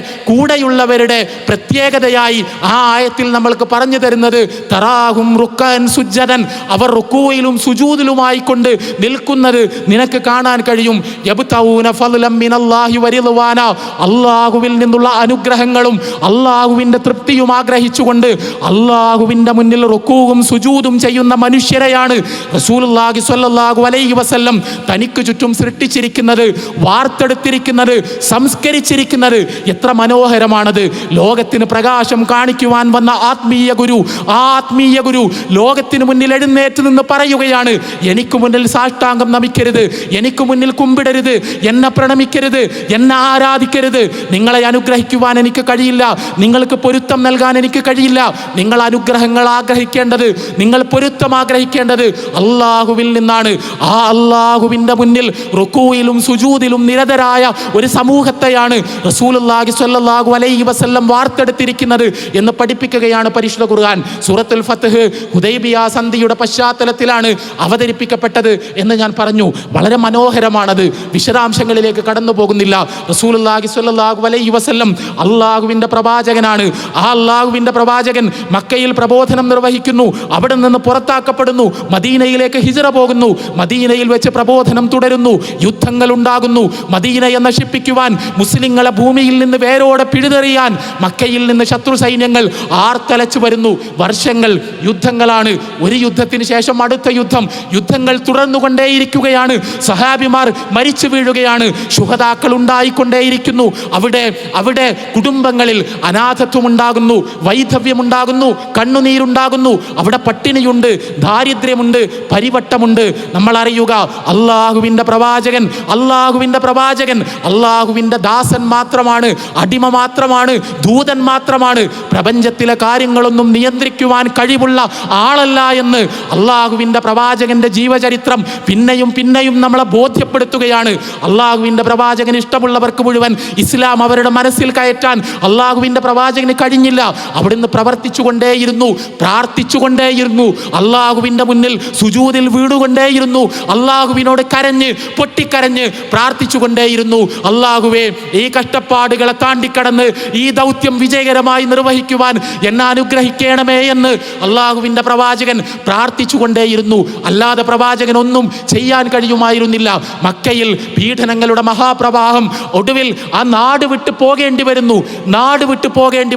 പ്രത്യേകതയായി ആ ആയത്തിൽ നമ്മൾക്ക് പറഞ്ഞു തരുന്നത് തറാഹും റുക്കൻ സുജ്ജദൻ, അവർ റുക്കൂയിലും സുജൂദിലുമായി കൊണ്ട് നിൽക്കുന്നത് നിനക്ക് കാണാൻ കഴിയും. യബ്തഊന ഫളലം മിനല്ലാഹി വറിദ്വാന, അല്ലാഹുവിൽ നിന്നുള്ള അനുഗ്രഹങ്ങളും അല്ലാഹുവിന്റെ തൃപ്തിയും ആഗ്രഹിച്ചുകൊണ്ട് അല്ലാഹുവിന്റെ മുന്നിൽ റുക്കൂവും സുജൂദും ചെയ്യുന്ന മനുഷ്യരെയാണ് റസൂലുള്ളാഹി സ്വല്ലല്ലാഹു അലൈഹി വസല്ലം തനിക്ക് ചുറ്റും സൃഷ്ടിച്ചിരിക്കുന്നത്, വാർത്തെടുത്തിരിക്കുന്നത്, സംസ്കരിച്ചിരിക്കുന്നത്. എത്ര മനോഹരമാണത്! ലോകത്തിന് പ്രകാശം കാണിക്കുവാൻ വന്ന ആത്മീയ ഗുരു, ആ ആത്മീയ ഗുരു ലോകത്തിന് മുന്നിൽ എഴുന്നേറ്റ് നിന്ന് പറയുകയാണ്, എനിക്ക് മുന്നിൽ സാഷ്ടാംഗം നമിക്കരുത്, എനിക്ക് മുന്നിൽ കുമ്പിടരുത്, എന്നെ പ്രണമിക്കരുത്, എന്നെ ആരാധിക്കരുത്. നിങ്ങളെ അനുഗ്രഹിക്കുവാൻ എനിക്ക് കഴിയില്ല, നിങ്ങൾക്ക് പൊരുത്തം നൽകാൻ എനിക്ക് കഴിയില്ല. നിങ്ങൾ അനുഗ്രഹങ്ങൾ ആഗ്രഹിക്കേണ്ടത്, നിങ്ങൾ പൊരുത്തം ആഗ്രഹിക്കേണ്ടത് അല്ലാഹുവിൽ നിന്നാണ്. ആ അല്ലാഹുവിൻ്റെ മുന്നിൽ റുക്കൂയിലും സുജൂദിലും നിരതരായ ഒരു സമൂഹത്തെയാണ് റസൂലുള്ളാഹി സ്വല്ലല്ലാഹു അലൈഹി വസല്ലം വാർത്തെടുത്തിരിക്കുന്നത് എന്ന് പഠിപ്പിക്കുകയാണ് പരിശുദ്ധ ഖുർആൻ. സൂറത്തുൽ ഫത്ഹ് ഹുദൈബിയ സന്ധിയുടെ പശ്ചാത്തലത്തിലാണ് അവതരിപ്പിക്കപ്പെട്ടത് എന്ന് ഞാൻ പറഞ്ഞു. വളരെ മനോഹരമാണത്. വിശദാംശങ്ങളിലേക്ക് കടന്നു പോകുന്നില്ല. റസൂലുള്ളാഹി സ്വല്ലല്ലാഹു അലൈഹി വസല്ലം അല്ലാഹുവിൻ്റെ പ്രവാചകനാണ്. ആ അല്ലാഹുവിൻ്റെ പ്രവാചകൻ മക്കയിൽ പ്രബോധനം നിർവഹിക്കുന്നു, അവിടെ നിന്ന് പുറത്താക്കപ്പെടുന്നു, മദീനയിലേക്ക് ഹിജ്റ പോകുന്നു, മദീനയിൽ വെച്ച് പ്രബോധനം തുടരുന്നു, യുദ്ധങ്ങൾ ഉണ്ടാകുന്നു. മദീനയെ നശിപ്പിക്കുവാൻ, മുസ്ലിങ്ങളെ ഭൂമിയിൽ നിന്ന് വേരോടെ പിഴുതെറിയാൻ മക്കയിൽ നിന്ന് ശത്രു സൈന്യങ്ങൾ ആർത്തലച്ചു വരുന്നു. വർഷങ്ങൾ യുദ്ധങ്ങളാണ്. ഒരു യുദ്ധത്തിന് ശേഷം അടുത്ത യുദ്ധങ്ങൾ തുടർന്നുകൊണ്ടേയിരിക്കുകയാണ്. സഹാബിമാർ മരിച്ചു വീഴുകയാണ്, ശുഹദാക്കൾ ഉണ്ടായിക്കൊണ്ടേയിരിക്കുന്നു. അവിടെ കുടുംബങ്ങളിൽ അനാഥത്വം ഉണ്ടാകുന്നു, വൈധവ്യമുണ്ടാകുന്നു, കണ്ണുനീരുണ്ടാകുന്നു. അവിടെ പട്ടിണിയുണ്ട്, ദാരിദ്ര്യമുണ്ട്, പരിവട്ടമുണ്ട്. നമ്മൾ അറിയുക, അല്ലാഹുവിൻ്റെ പ്രവാചകൻ അല്ലാഹുവിൻ്റെ ദാസൻ മാത്രമാണ്, അടിമ മാത്രമാണ്, ദൂതൻ മാത്രമാണ്. പ്രപഞ്ചത്തിലെ കാര്യങ്ങളൊന്നും നിയന്ത്രിക്കുവാൻ കഴിവുള്ള ആളല്ല എന്ന് അല്ലാഹുവിൻ്റെ പ്രവാചകന്റെ ജീവചരിത്രം പിന്നെയും നമ്മളെ ബോധ്യപ്പെടുത്തുകയാണ്. അല്ലാഹുവിൻ്റെ പ്രവാചകന് ഇഷ്ടമുള്ളവർക്ക് മുഴുവൻ ഇസ്ലാം അവരുടെ മനസ്സിൽ കയറ്റാൻ അല്ലാഹുവിൻ്റെ പ്രവാചകന് കഴിഞ്ഞില്ല. അവിടുന്ന് പ്രവർത്തിച്ചുകൊണ്ടേയിരുന്നു, പ്രാർത്ഥിച്ചുകൊണ്ടേയിരുന്നു, അല്ലാഹുവിൻ്റെ മുന്നിൽ സുജൂദിൽ വീടുകൊണ്ടേയിരുന്നു, അല്ലാഹുവിനോട് പൊട്ടിക്കരഞ്ഞ് പ്രാർത്ഥിച്ചുകൊണ്ടേയിരുന്നു. അല്ലാഹുവേ, ഈ കഷ്ടപ്പാടുകളെ താണ്ടിക്കടന്ന് ഈ ദൗത്യം വിജയകരമായി നിർവഹിക്കുവാൻ എന്നെ അനുഗ്രഹിക്കണമേ എന്ന് അല്ലാഹുവിൻ്റെ പ്രവാചകൻ പ്രാർത്ഥിച്ചുകൊണ്ടേയിരുന്നു. അല്ലാതെ പ്രവാചകൻ ഒന്നും ചെയ്യാൻ കഴിയുമായിരുന്നില്ല. മക്കയിൽ പീഡനങ്ങളുടെ മഹാപ്രവാഹം, ഒടുവിൽ ആ നാട് വിട്ടു പോകേണ്ടി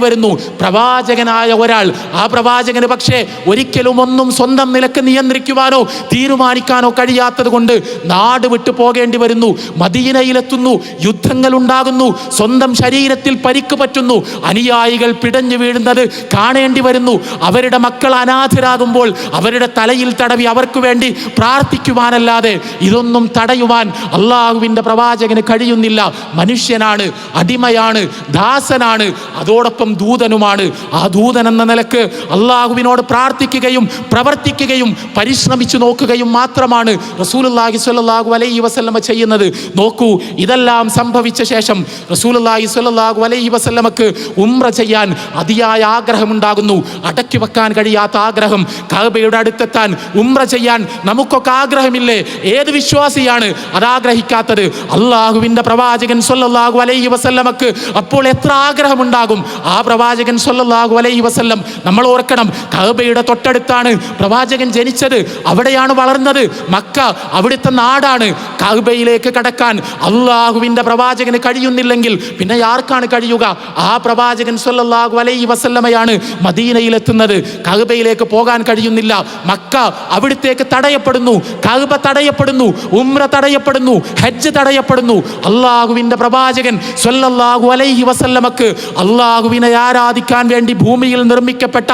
വരുന്നു. പ്രവാചകനായ ഒരാൾ, ആ പ്രവാചകന് പക്ഷേ ഒരിക്കലും ഒന്നും സ്വന്തം നിലക്ക് നിയന്ത്രിക്കുവാനോ തീരുമാനിക്കാനോ കഴിയാത്തത് കൊണ്ട് നാട് വിട്ടു പോകേണ്ടി വരുന്നു. മദീനയിലെത്തുന്നു, യുദ്ധങ്ങൾ ഉണ്ടാകുന്നു, സ്വന്തം ശരീരത്തിൽ പരിക്ക് പറ്റുന്നു, അനുയായികൾ പിടഞ്ഞു വീഴുന്നത് കാണേണ്ടി വരുന്നു. അവരുടെ മക്കൾ അനാഥരാകുമ്പോൾ അവരുടെ തലയിൽ തടവി അവർക്ക് വേണ്ടി പ്രാർത്ഥിക്കുവാനല്ലാതെ ഇതൊന്നും തടയുവാൻ അല്ലാഹുവിൻ്റെ പ്രവാചകന് കഴിയുന്നില്ല. മനുഷ്യനാണ്, അടിമയാണ്, ദാസനാണ്, അതോടൊപ്പം ദൂതനുമാണ്. ആ ദൂതൻ എന്ന നിലക്ക് അല്ലാഹുവിനോട് പ്രാർത്ഥിക്കുകയും പ്രവർത്തിക്കുകയും പരിശ്രമിച്ചു നോക്കുകയും മാത്രമാണ് റസൂലുള്ളാഹി സ്വല്ലല്ലാഹു അലൈഹി വസല്ലമ ചെയ്യുന്നത്. നോക്കൂ, ഇതെല്ലാം സംഭവിച്ച ശേഷം റസൂലുള്ളാഹി സ്വല്ലല്ലാഹു അലൈഹി വസല്ലമക്ക് ഉംറ ചെയ്യാൻ അതിയായ ആഗ്രഹമുണ്ടാകുന്നു. അടക്കി വെക്കാൻ കഴിയാത്ത ആഗ്രഹം. കഅബയുടെ അടുത്തെത്താൻ, ഉംറ ചെയ്യാൻ നമുക്കൊക്കെ ആഗ്രഹമില്ലേ? ഏത് വിശ്വാസിയാണ് അതാഗ്രഹിക്കാത്തത്? അല്ലാഹുവിൻ്റെ പ്രവാചകൻ സ്വല്ലല്ലാഹു അലൈഹി വസല്ലമക്ക് അപ്പോൾ എത്ര ആഗ്രഹമുണ്ടാകും? ആ പ്രവാചകൻ സ്വല്ലല്ലാഹു അലൈഹി വസല്ലം, നമ്മൾ ഓർക്കണം, കഅബയുടെ തൊട്ടടുത്താണ് പ്രവാചകൻ ജനിച്ചത്, അവിടെയാണ് വളർന്നത്. മക്ക അവിടുത്തെ നാടാണ്. കഅബയിലേക്ക് കടക്കാൻ അല്ലാഹുവിൻ്റെ പ്രവാചകന് കഴിയുന്നില്ലെങ്കിൽ പിന്നെ ആർക്കാണ് കഴിയുക? ആ പ്രവാചകൻ സ്വല്ലല്ലാഹു അലൈഹി വസല്ലമയാണ് മദീനയിലെത്തുന്നത്. കഅബയിലേക്ക് പോകാൻ കഴിയുന്നില്ല. മക്ക അവിടത്തേക്ക് തടയപ്പെടുന്നു, കഅബ തടയപ്പെടുന്നു, ഉംറ തടയപ്പെടുന്നു, ഹജ്ജ് തടയപ്പെടുന്നു. അള്ളാഹുവിൻ്റെ പ്രവാചകൻ സ്വല്ലല്ലാഹു അലൈഹി വസല്ലമക്ക് അള്ളാഹുവിനെ ആരാധിക്കാൻ വേണ്ടി ഭൂമിയിൽ നിർമ്മിക്കപ്പെട്ട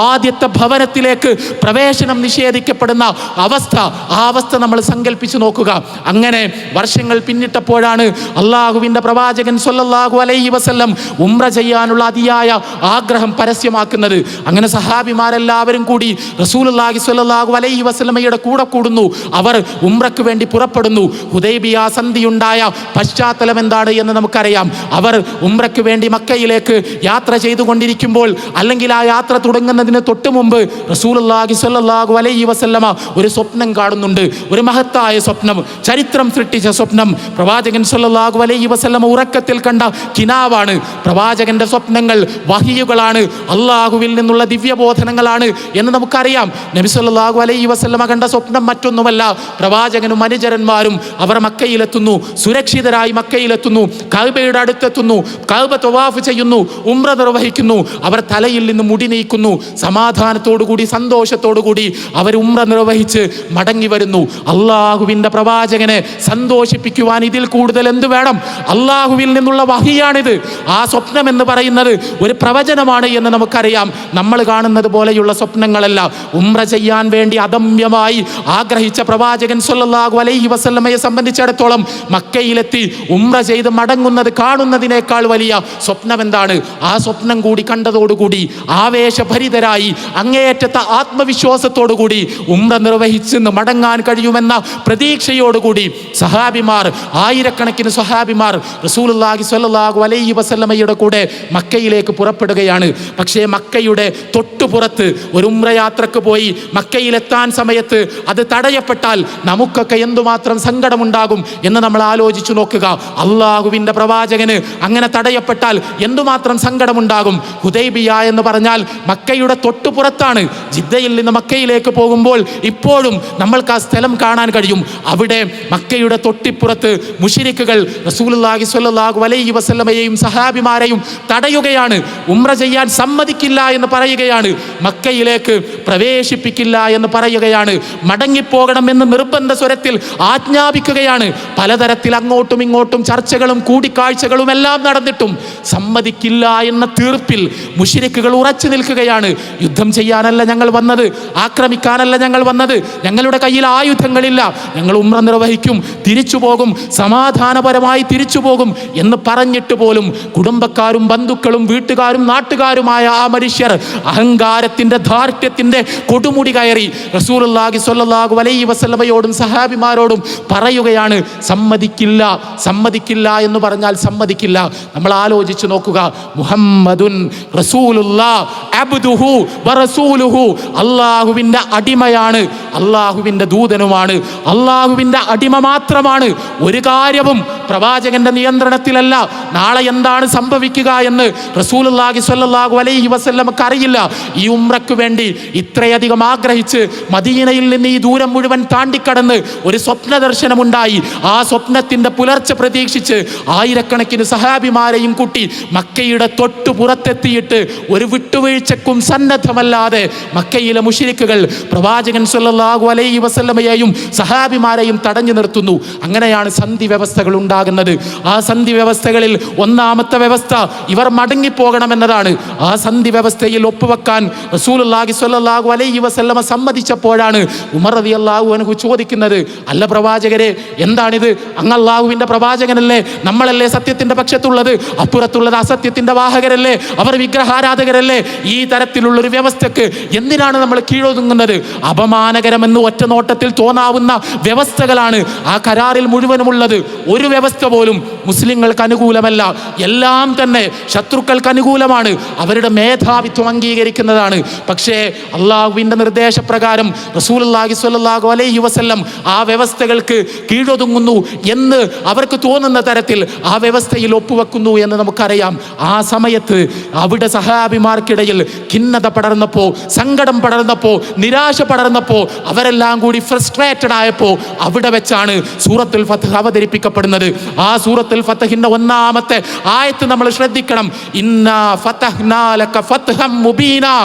ആദ്യത്തെ ഭവനത്തിലേക്ക് പ്രവേശനം നിഷേധിക്കപ്പെടുന്ന അവസ്ഥ, ആ അവസ്ഥ നമ്മൾ സങ്കല്പിച്ചു നോക്കുക. അങ്ങനെ വർഷങ്ങൾ പിന്നിട്ടപ്പോഴാണ് അള്ളാഹുവിൻ്റെ പ്രവാചകൻ സ്വല്ലല്ലാഹു അലൈഹി വസല്ലം ഉംറ ചെയ്യാനുള്ള അതിയായ ആഗ്രഹം പരസ്യമാക്കുന്നത്. അങ്ങനെ സഹാബിമാരെല്ലാവരും കൂടി റസൂലുള്ളാഹി സ്വല്ലല്ലാഹു അലൈഹി വസല്ലമയുടെ കൂടെ കൂടുന്നു. അവർ ഉംറയ്ക്ക് വേണ്ടി പുറപ്പെടുന്നു. ഹുദൈബിയ സന്ധിയുണ്ടായ പശ്ചാത്തലം എന്താണ് എന്ന് നമുക്കറിയാം. അവർ ഉംറയ്ക്ക് വേണ്ടി മക്കയിലേക്ക് യാത്ര ചെയ്തുകൊണ്ടിരിക്കുമ്പോൾ, അല്ലെങ്കിൽ ആ യാത്ര തുടങ്ങുന്നതിന് തൊട്ട് മുമ്പ് റസൂലുള്ളാഹി സ്വല്ലല്ലാഹു അലൈഹി വസല്ലമ ഒരു സ്വപ്നം കാണുന്നുണ്ട്. ഒരു മഹത്തായ സ്വപ്നം, ചരിത്രം സൃഷ്ടിച്ച സ്വപ്നം. പ്രവാചകൻ സ്വല്ലല്ലാഹു അലൈഹി വസല്ലമ ഉറക്കത്തിൽ കണ്ട കിനാവാണ്. പ്രവാചകന്റെ സ്വപ്നങ്ങൾ വഹിയുകളാണ്, അള്ളാഹുവിൽ നിന്നുള്ള ദിവ്യബോധനങ്ങളാണ് എന്ന് നമുക്കറിയാം. നബി സല്ലല്ലാഹു അലൈഹി വസല്ലമ കണ്ട സ്വപ്നം മറ്റൊന്നുമല്ല. പ്രവാചകനും അനുചരന്മാരും അവർ മക്കയിലെത്തുന്നു, സുരക്ഷിതരായി മക്കയിലെത്തുന്നു, കഅബയുടെ അടുത്തെത്തുന്നു, കഅബ തവാഫ് ചെയ്യുന്നു, ഉംറ നിർവഹിക്കുന്നു. അവർ തലയിൽ നിന്ന് മുടി നീക്കുന്നു. സമാധാനത്തോടുകൂടി സന്തോഷത്തോടുകൂടി അവർ ഉംറ നിർവഹിച്ച് മടങ്ങി വരുന്നു. അള്ളാഹുവിൻ്റെ പ്രവാചകനെ സന്തോഷിപ്പിക്കുവാൻ ഇതിൽ കൂടുതൽ എന്ത് വേണം? അള്ളാഹുവിൽ നിന്നുള്ള വഹിയാണിത്. ആ സ്വപ്നം എന്ന് പറയുന്നത് ഒരു പ്രവചനമാണ് എന്ന് നമുക്കറിയാം. നമ്മൾ കാണുന്നത് പോലെയുള്ള സ്വപ്നങ്ങളല്ല. ഉംറ ചെയ്യാൻ വേണ്ടി അദമ്യമായി ആഗ്രഹിച്ച പ്രവാചകൻ സ്വല്ലല്ലാഹു അലൈഹി വസല്ലമയെ സംബന്ധിച്ചിടത്തോളം മക്കയിലെത്തി ഉംറ ചെയ്ത് മടങ്ങുന്നത് കാണുന്നതിനേക്കാൾ വലിയ സ്വപ്നം എന്താണ്? ആ സ്വപ്നം കൂടി കണ്ടതോടുകൂടി ആവേശഭരിതരായി അങ്ങേയറ്റത്തെ ആത്മവിശ്വാസത്തോടുകൂടി ഉംറ നിർവഹിച്ച് മടങ്ങാൻ കഴിയുമെന്ന പ്രതീക്ഷയോടുകൂടി സഹാബിമാർ, ആയിരക്കണക്കിന് സഹാബിമാർ റസൂലുള്ളാഹി സ്വല്ലല്ലാഹു അലൈഹി വസല്ലമയുടെ കൂടെ മക്കയിലേക്ക് പുറപ്പെടുകയാണ്. പക്ഷേ മക്കയുടെ തൊട്ടുപുറത്ത് ഒരു ഉംറ യാത്രക്ക് പോയി മക്കയിലെത്താൻ സമയത്ത് അത് തടയപ്പെട്ടാൽ നമുക്കൊക്കെ എന്തുമാത്രം സങ്കടമുണ്ടാകും എന്ന് നമ്മൾ ആലോചിച്ചു നോക്കുക. അള്ളാഹുവിൻ്റെ പ്രവാചകന് അങ്ങനെ തടയപ്പെട്ടാൽ എന്തുമാത്രം സങ്കടമുണ്ടാകും. ഹുദൈബിയ എന്ന് പറഞ്ഞാൽ മക്കയുടെ തൊട്ടുപുറത്താണ്. ജിദ്ദയിൽ നിന്ന് മക്കയിലേക്ക് പോകുമ്പോൾ ഇപ്പോഴും നമ്മൾക്ക് ആ സ്ഥലം കാണാൻ കഴിയും. അവിടെ മക്കയുടെ തൊട്ടിപ്പുറത്ത് മുശ്രിക്കുകൾ റസൂലുള്ളാഹി സ്വല്ലല്ലാഹു അലൈഹി വസല്ലമയെയും സഹാബിമാരെയും തടയുകയാണ്. ഉംറ ചെയ്യാൻ സമ്മതിക്കില്ല എന്ന് പറയുകയാണ്. മക്കയിലേക്ക് പ്രവേശിപ്പിക്കില്ല എന്ന് പറയുകയാണ്. മടങ്ങിപ്പോകണമെന്ന് നിർബന്ധ സ്വരത്തിൽ ആജ്ഞാപിക്കുകയാണ്. പലതരത്തിൽ അങ്ങോട്ടും ഇങ്ങോട്ടും ചർച്ചകളും കൂടിക്കാഴ്ചകളും എല്ലാം നടന്നിട്ടും സമ്മതിക്കില്ല എന്ന തീർപ്പിൽ മുശ്രിക്കുകൾ ഉറച്ചു നിൽക്കുകയാണ്. യുദ്ധം ചെയ്യാനല്ല ഞങ്ങൾ വന്നത്, ആക്രമിക്കാനല്ല ഞങ്ങൾ വന്നത്, ഞങ്ങളുടെ കയ്യിൽ ആയുധങ്ങളില്ല, ഞങ്ങൾ ഉംറ നിർവഹിക്കും, തിരിച്ചു പോകും, സമാധാനപരമായി തിരിച്ചു പോകും എന്ന് പറഞ്ഞിട്ട് പോലും കുടുംബക്കാരും ബന്ധുക്കളും വീട്ടുകാരും നാട്ടുകാരുമായ ആ മനുഷ്യർ അഹങ്കാരത്തിൻ്റെ ധാർഷ്ട്യത്തിൻ്റെ കൊടുമുടി കയറി റസൂലുള്ളാഹി സ്വല്ലല്ലാഹു അലൈഹി വസല്ലമയോടും സഹാബിമാരോടും പറയുകയാണ്, സമ്മതിക്കില്ല, സമ്മതിക്കില്ല എന്ന് പറഞ്ഞാൽ സമ്മതിക്കില്ല. നമ്മൾ ആലോചിച്ചു നോക്കുക. മുഹമ്മദുൻ റസൂലുള്ളാഹ് അബ്ദുഹു വറസൂലുഹു, അള്ളാഹുവിൻ്റെ അടിമയാണ്, അള്ളാഹുവിൻ്റെ ദൂതനുമാണ്, അള്ളാഹുവിൻ്റെ അടിമ മാത്രമാണ്. ഒരു കാര്യവും പ്രവാചകന്റെ നിയന്ത്രണത്തിലല്ല. നാളെ എന്താണ് സംഭവിക്കുക എന്ന് റസൂലുള്ളാഹി സ്വല്ലല്ലാഹു അലൈഹി വസല്ലമക്ക് അറിയില്ല. ഈ ഉംറയ്ക്ക് വേണ്ടി ഇത്രയധികം ആഗ്രഹിച്ച് മദീനയിൽ നിന്ന് ഈ ദൂരം മുഴുവൻ താണ്ടിക്കടന്ന് ഒരു സ്വപ്ന ദർശനമുണ്ടായി. ആ സ്വപ്നത്തിൻ്റെ പുലർച്ചെ പ്രതീക്ഷിച്ച് ആയിരക്കണക്കിന് സഹാബിമാരെയും കൂട്ടി മക്കയുടെ തൊട്ടു പുറത്തെത്തിയിട്ട് ഒരു വിട്ടുവീഴ്ചക്കും സന്നദ്ധമല്ലാതെ മക്കയിലെ മുശ്രിക്കുകൾ പ്രവാചകൻ സ്വല്ലല്ലാഹു അലൈഹി വസല്ലമയെയും സഹാബിമാരെയും തടഞ്ഞു നിർത്തുന്നു. അങ്ങനെയാണ് സന്ധി വ്യവസ്ഥകൾ ഉണ്ടാകുന്നത്. ആ സന്ധി വ്യവസ്ഥകളിൽ ഒന്നാമത്തെ വ്യവസ്ഥ ഇവർ മടങ്ങിപ്പോകണമെന്നതാണ്. ആ സന്ധി വ്യവസ്ഥയിൽ ഒപ്പുവെക്കാൻ റസൂലുള്ളാഹി സ്വല്ലല്ലാഹു അലൈഹി വസല്ലമ സമ്മതിച്ചപ്പോഴാണ് ഉമർ റളിയല്ലാഹു അൻഹു ചോദിക്കുന്നത്, അല്ല പ്രവാചകരെ, എന്താണിത്? അങ്ങ് അല്ലാഹുവിൻ്റെ പ്രവാചകനല്ലേ, നമ്മളല്ലേ സത്യത്തിൻ്റെ പക്ഷത്തുള്ളത്, അപ്പുറത്തുള്ളത് അസത്യത്തിൻ്റെ വാഹകരല്ലേ, അവർ വിഗ്രഹാരാധകരല്ലേ, ഈ തരത്തിലുള്ളൊരു വ്യവസ്ഥക്ക് എന്തിനാണ് നമ്മൾ കീഴൊതുങ്ങുന്നത്? അപമാനകരമെന്ന് ഒറ്റ നോട്ടത്തിൽ തോന്നാവുന്ന വ്യവസ്ഥകളാണ് ആ കരാറിൽ മുഴുവനുമുള്ളത്. ഒരു വ്യവസ്ഥ പോലും മുസ്ലിങ്ങൾക്ക് അനുകൂലമല്ല, എല്ലാം തന്നെ ശത്രുക്കൾക്ക് അനുകൂലമാണ്, അവരുടെ മേധാവിത്വം അംഗീകരിക്കുന്നതാണ്. പക്ഷേ അള്ളാഹുവിൻ്റെ നിർദ്ദേശപ്രകാരം റസൂലുള്ളാഹി സ്വല്ലല്ലാഹു അലൈഹി വസല്ലം ആ വ്യവസ്ഥകൾക്ക് കീഴൊതുങ്ങുന്നു എന്ന് അവർക്ക് തോന്നുന്ന തരത്തിൽ ആ വ്യവസ്ഥയിൽ ഒപ്പുവെക്കുന്നു എന്ന് നമുക്കറിയാം. ആ സമയത്ത് അവിടെ സഹാബിമാർക്കിടയിൽ ഖിന്നത പടർന്നപ്പോൾ, സങ്കടം പടർന്നപ്പോൾ, നിരാശ പടർന്നപ്പോൾ, അവരെല്ലാം കൂടി ഫ്രസ്ട്രേറ്റഡ് ആയപ്പോൾ അവിടെ വെച്ചാണ് സൂറത്തുൽ ഫത്ഹ് അവതരിപ്പിക്കപ്പെടുന്നത്. ആ സൂറത്തുൽ സൂറത്തുൽ ഫത്ഹിന്റെ 1-ാമത്തെ ആയത്ത് നമ്മൾ ശ്രദ്ധിക്കണം. ഇന്നാ ഫതഹ്നാ ലക ഫത്ഹം മുബീനാ.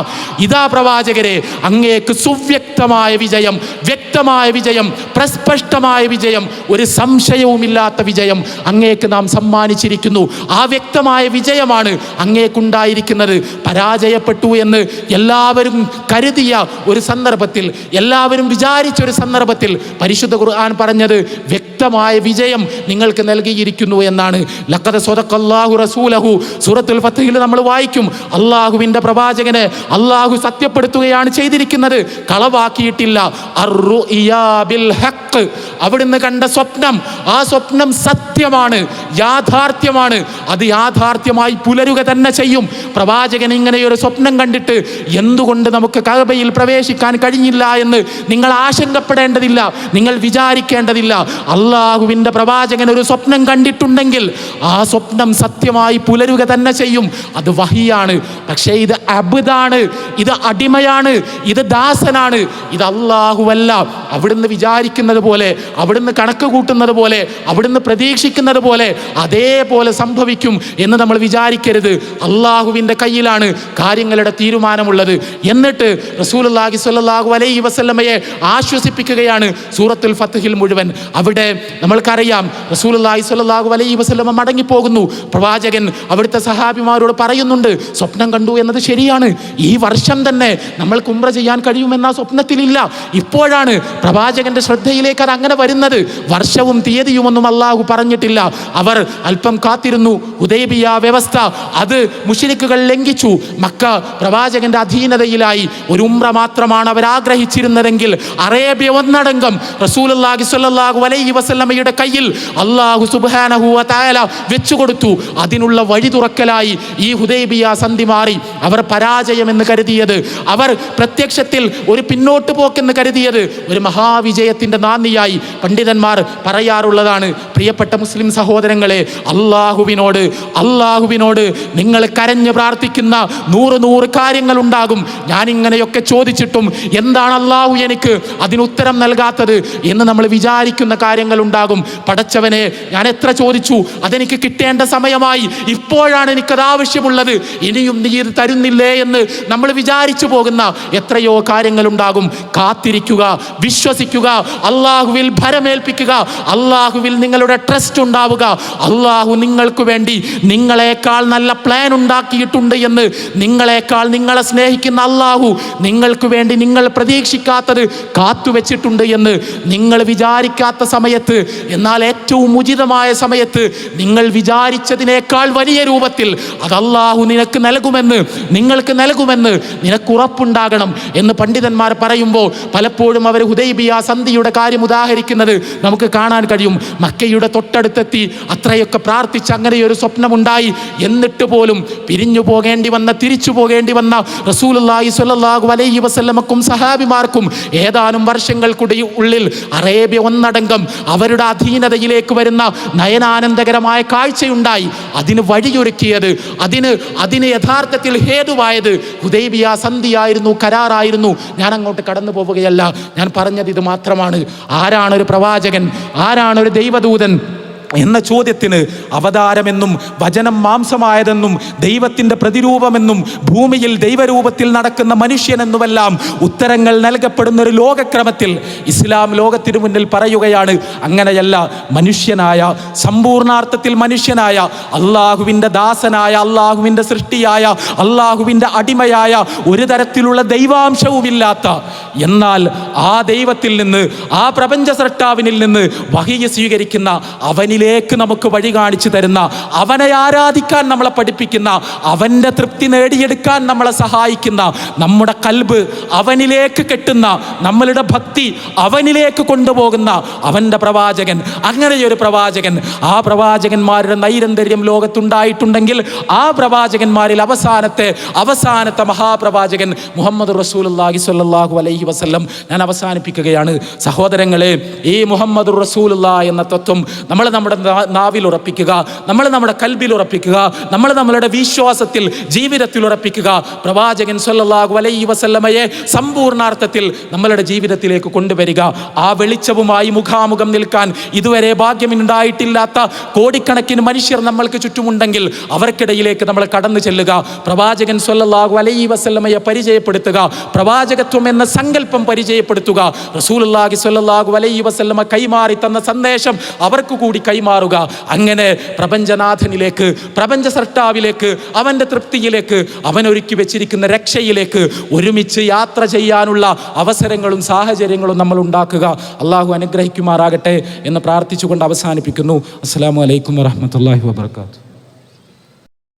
ഇതാ പ്രവാചകരെ, അങ്ങേക്ക് സുവ്യക്തമായ വിജയം, വ്യക്തമായ വിജയം, പ്രസ്പഷ്ടമായ വിജയം, ഒരു സംശയവുമില്ലാത്ത വിജയം അങ്ങേക്ക് നാം സമ്മാനിച്ചിരിക്കുന്നു. ആ വ്യക്തമായ വിജയമാണ് അങ്ങേക്കുണ്ടായിരിക്കുന്നത്. പരാജയപ്പെട്ടു എന്ന് എല്ലാവരും കരുതിയ ഒരു സന്ദർഭത്തിൽ, എല്ലാവരും വിചാരിച്ച ഒരു സന്ദർഭത്തിൽ പരിശുദ്ധ ഖുർആൻ പറഞ്ഞത് വ്യക്തമായ വിജയം നിങ്ങൾക്ക് നൽകിയിരിക്കുന്നു എന്നാണ്. ലഖദ് സ്വദഖല്ലാഹു റസൂലഹു സൂറത്തുൽ ഫത്ഹിൽ നമ്മൾ വായിക്കും, അള്ളാഹുവിൻ്റെ പ്രവാചകനെ അള്ളാഹു സത്യപ്പെടുത്തുകയാണ് ചെയ്തിരിക്കുന്നത്, കളവാക്കിയിട്ടില്ല. അർറുഇയാ ബിൽ ഹഖ്, അവിടുന്ന് കണ്ട സ്വപ്നം, ആ സ്വപ്നം സത്യമാണ്, യാഥാർത്ഥ്യമാണ്, അത് യാഥാർത്ഥ്യമായി പുലരുക തന്നെ ചെയ്യും. പ്രവാചകൻ ഇങ്ങനെയൊരു സ്വപ്നം കണ്ടിട്ട് എന്തുകൊണ്ട് നമുക്ക് കഅബയിൽ പ്രവേശിക്കാൻ കഴിഞ്ഞില്ല എന്ന് നിങ്ങൾ ആശങ്കപ്പെടേണ്ടതില്ല, നിങ്ങൾ വിചാരിക്കേണ്ടതില്ല. അള്ളാഹുവിൻ്റെ പ്രവാചകൻ ഒരു സ്വപ്നം കണ്ടിട്ടുണ്ടെങ്കിൽ ആ സ്വപ്നം സത്യമായി പുലരുക തന്നെ ചെയ്യും. അത് വഹിയാണ്. പക്ഷേ ഇത് അബ്ദാണ്, ഇത് അടിമയാണ്, ഇത് ദാസനാണ്, ഇത് അല്ലാഹുവല്ല. അവിടുന്ന് വിചാരിക്കുന്നത് പോലെ, അവിടുന്ന് കണക്ക് കൂട്ടുന്നത് പോലെ, അവിടുന്ന് പ്രതീക്ഷിക്കുന്നത് പോലെ അതേപോലെ സംഭവിക്കും എന്ന് നമ്മൾ വിചാരിക്കരുത്. അള്ളാഹുവിൻ്റെ കയ്യിലാണ് കാര്യങ്ങളുടെ തീരുമാനമുള്ളത്. എന്നിട്ട് റസൂലുള്ളാഹി സ്വല്ലല്ലാഹു അലൈഹി വസല്ലമയെ ആശ്വസിപ്പിക്കുകയാണ് സൂറത്തുൽ ഫത്ഹിൽ മുഴുവൻ. അവിടെ നമ്മൾക്കറിയാം റസൂലുള്ളാഹി സ്വല്ലല്ലാഹു അലൈഹി വസല്ലമ മടങ്ങിപ്പോകുന്നു. പ്രവാചകൻ അവിടുത്തെ സഹാബിമാരോട് പറയുന്നുണ്ട്, സ്വപ്നം കണ്ടു എന്നത് ശരിയാണ്, ഈ വർഷം തന്നെ നമ്മൾക്ക് ഉംറ ചെയ്യാൻ കഴിയുമെന്ന സ്വപ്നത്തിലില്ല. ഇപ്പോഴാണ് പ്രവാചകന്റെ ശ്രദ്ധയിലേക്ക് അത് അങ്ങനെ വരുന്നത്. വർഷവും തീയതിയുമൊന്നും അള്ളാഹു പറഞ്ഞിട്ടില്ല. അവർ അല്പം കാത്തിരുന്നു. ഹുദൈബിയ വ്യവസ്ഥ അത് മുശ്രിക്കുകൾ ലംഘിച്ചു. മക്ക പ്രവാചകന്റെ അധീനതയിലായി. ഒരു ഉംറ മാത്രമാണ് അവർ ആഗ്രഹിച്ചിരുന്നതെങ്കിൽ അറേബ്യ ഒന്നടങ്കം റസൂലുള്ളാഹി സ്വല്ലല്ലാഹു അലൈഹി വസല്ലമയുടെ കയ്യിൽ അല്ലാഹു സുബ്ഹാനഹു വ തആല വെച്ചുകൊടുത്തു. അതിനുള്ള വഴി തുറക്കലായി ഈ ഹുദൈബിയ സന്ധി മാറി. അവർ പരാജയമെന്ന് കരുതിയത്, അവർ പ്രത്യക്ഷത്തിൽ ഒരു പിന്നോട്ട് പോക്കെന്ന് കരുതിയത് ഒരു മഹാവിജയത്തിന്റെ നാന്ദിയായി പണ്ഡിതന്മാർ പറയാറുള്ളതാണ്. പ്രിയപ്പെട്ട മുസ്ലിം സഹോദരങ്ങളെ, അള്ളാഹുവിനോട് നിങ്ങൾ കരഞ്ഞ് പ്രാർത്ഥിക്കുന്ന 100 കാര്യങ്ങൾ ഉണ്ടാകും. ഞാനിങ്ങനെയൊക്കെ ചോദിച്ചിട്ടും എന്താണ് അള്ളാഹു എനിക്ക് അതിനുത്തരം നൽകാത്തത് എന്ന് നമ്മൾ വിചാരിക്കുന്ന കാര്യങ്ങൾ ഉണ്ടാകും. പടച്ചവനെ, ഞാൻ എത്ര ചോദിച്ചു, അതെനിക്ക് കിട്ടേണ്ട സമയമായി, ഇപ്പോഴാണ് എനിക്കത് ആവശ്യമുള്ളത്, ഇനിയും നീ ഇത് തരുന്നില്ലേ എന്ന് നമ്മൾ വിചാരിച്ചു പോകുന്ന എത്രയോ കാര്യങ്ങളുണ്ടാകും. കാത്തിരിക്കുക, വിശ്വസിക്കുക, അള്ളാഹുവിൽ ഭരമേൽപ്പിക്കുക, അള്ളാഹുവിൽ നിങ്ങളുടെ ട്രസ്റ്റ് ഉണ്ടാവുക. അള്ളാഹു നിങ്ങൾക്ക് വേണ്ടി നിങ്ങളെക്കാൾ നല്ല പ്ലാൻ ഉണ്ടാക്കിയിട്ടുണ്ട് എന്ന്, നിങ്ങളെക്കാൾ നിങ്ങളെ സ്നേഹിക്കുന്ന അള്ളാഹു നിങ്ങൾക്ക് വേണ്ടി നിങ്ങൾ പ്രതീക്ഷിക്കാത്തത് കാത്തുവെച്ചിട്ടുണ്ട് എന്ന്, നിങ്ങൾ വിചാരിക്കാത്ത സമയത്ത്, എന്നാൽ ഏറ്റവും ഉചിതമായ സമയത്ത്, നിങ്ങൾ വിചാരിച്ചതിനേക്കാൾ വലിയ രൂപത്തിൽ അത് അള്ളാഹു നിനക്ക് നൽകുമെന്ന്, നിങ്ങൾക്ക് നൽകുമെന്ന് നിനക്ക് ഉറപ്പുണ്ടാകണം എന്ന് പണ്ഡിതന്മാർ പറയുമ്പോൾ പലപ്പോഴും അവർ ഹുദൈബിയ സന്ധിയുടെ കാര്യം ഉദാഹരിക്കുന്നത് നമുക്ക് കാണാൻ കഴിയും. മക്കയുടെ തൊട്ടടുത്തെത്തി, അത്രയൊക്കെ പ്രാർത്ഥിച്ച് അങ്ങനെയൊരു സ്വപ്നമുണ്ടായി. എന്നിട്ട് പോലും പിരിഞ്ഞു പോകേണ്ടി വന്ന, തിരിച്ചു പോകേണ്ടി വന്ന റസൂലുള്ളാഹി സ്വല്ലല്ലാഹു അലൈഹി വസല്ലമക്കും സഹാബിമാർക്കും ഏതാനും വർഷങ്ങൾക്കുള്ളിൽ അറേബ്യ ഒന്നടങ്കം അവരുടെ അധീനതയിലേക്ക് വരുന്ന നയനാനന്ദകരമായ കാഴ്ചയുണ്ടായി. അതിന് വഴിയൊരുക്കിയത്, അതിന് യഥാർത്ഥത്തിൽ ഹേതുവായത് ഹുദൈബിയ സന്ധിയായിരുന്നു, കരാറായിരുന്നു. ഞാൻ അങ്ങോട്ട് കടന്നു പോവുകയല്ല, ഞാൻ പറഞ്ഞത് ഇത് മാത്രമാണ്. ആരാണൊരു പ്രവാചകൻ, ആരാണൊരു ദൈവദൂതൻ എന്ന ചോദ്യത്തിന് അവതാരമെന്നും വചനം മാംസമായതെന്നും ദൈവത്തിൻ്റെ പ്രതിരൂപമെന്നും ഭൂമിയിൽ ദൈവരൂപത്തിൽ നടക്കുന്ന മനുഷ്യനെന്നുമെല്ലാം ഉത്തരങ്ങൾ നൽകപ്പെടുന്ന ഒരു ലോകക്രമത്തിൽ ഇസ്ലാം ലോകത്തിനു മുന്നിൽ പറയുകയാണ്, അങ്ങനെയല്ല, മനുഷ്യനായ, സമ്പൂർണാർത്ഥത്തിൽ മനുഷ്യനായ, അള്ളാഹുവിൻ്റെ ദാസനായ, അള്ളാഹുവിൻ്റെ സൃഷ്ടിയായ, അള്ളാഹുവിൻ്റെ അടിമയായ, ഒരു തരത്തിലുള്ള ദൈവാംശവുമില്ലാത്ത, എന്നാൽ ആ ദൈവത്തിൽ നിന്ന്, ആ പ്രപഞ്ച സൃഷ്ടാവിനിൽ നിന്ന് വഹിയ സ്വീകരിക്കുന്ന, അവനിലേക്ക് നമുക്ക് വഴി കാണിച്ചു തരുന്ന, അവനെ ആരാധിക്കാൻ നമ്മളെ പഠിപ്പിക്കുന്ന, അവൻ്റെ തൃപ്തി നേടിയെടുക്കാൻ നമ്മളെ സഹായിക്കുന്ന, നമ്മുടെ കൽബ് അവനിലേക്ക് കെട്ടുന്ന, നമ്മളുടെ ഭക്തി അവനിലേക്ക് കൊണ്ടുപോകുന്ന അവൻ്റെ പ്രവാചകൻ. അങ്ങനെയൊരു പ്രവാചകൻ, ആ പ്രവാചകന്മാരുടെ നൈരന്തര്യം ലോകത്തുണ്ടായിട്ടുണ്ടെങ്കിൽ ആ പ്രവാചകന്മാരിൽ അവസാനത്തെ മഹാപ്രവാചകൻ മുഹമ്മദ് റസൂലുള്ളാഹി സ്വല്ലല്ലാഹു അലൈഹി വസല്ലം. ഞാൻ അവസാനിപ്പിക്കുകയാണ് സഹോദരങ്ങളെ. ഈ മുഹമ്മദ് റസൂലുള്ളാഹി എന്ന തത്വം നമ്മുടെ നമ്മുടെ നാവിൽ ഉറപ്പിക്കുക, നമ്മൾ നമ്മുടെ കൽബിൽ ഉറപ്പിക്കുക, നമ്മൾ നമ്മളുടെ വിശ്വാസത്തിൽ ജീവിതത്തിൽ ഉറപ്പിക്കുക. പ്രവാചകൻ സ്വല്ലല്ലാഹു അലൈഹി വസല്ലമയെ സമ്പൂർണ്ണാർത്ഥത്തിൽ നമ്മളുടെ ജീവിതത്തിലേക്ക് കൊണ്ടുവരിക. ആ വെളിച്ചവുമായി മുഖാമുഖം നിൽക്കാൻ ഇതുവരെ ഭാഗ്യമുണ്ടായിട്ടില്ലാത്ത കോടിക്കണക്കിന് മനുഷ്യർ നമ്മൾക്ക് ചുറ്റുമുണ്ടെങ്കിൽ അവർക്കിടയിലേക്ക് നമ്മൾ കടന്നു ചെല്ലുക. പ്രവാചകൻ സ്വല്ലല്ലാഹു അലൈഹി വസല്ലമയെ പരിചയപ്പെടുത്തുക, പ്രവാചകത്വം എന്ന സങ്കല്പം പരിചയപ്പെടുത്തുക. റസൂലുള്ളാഹി സ്വല്ലല്ലാഹു അലൈഹി വസല്ലമ കൈമാറി തന്ന സന്ദേശം അവർക്ക് കൂടി കൈമാറുക. അങ്ങനെ പ്രപഞ്ചനാഥനിലേക്ക്, പ്രപഞ്ച സൃഷ്ടാവിലേക്ക്, അവൻ്റെ തൃപ്തിയിലേക്ക്, അവൻ ഒരുക്കി വെച്ചിരിക്കുന്ന രക്ഷയിലേക്ക് ഒരുമിച്ച് യാത്ര ചെയ്യാനുള്ള അവസരങ്ങളും സാഹചര്യങ്ങളും നമ്മൾ ഉണ്ടാക്കുക. അള്ളാഹു അനുഗ്രഹിക്കുമാറാകട്ടെ എന്ന് പ്രാർത്ഥിച്ചുകൊണ്ട് അവസാനിപ്പിക്കുന്നു. അസ്സലാമു അലൈക്കും വറഹ്മത്തുള്ളാഹി വബറകാതുഹു.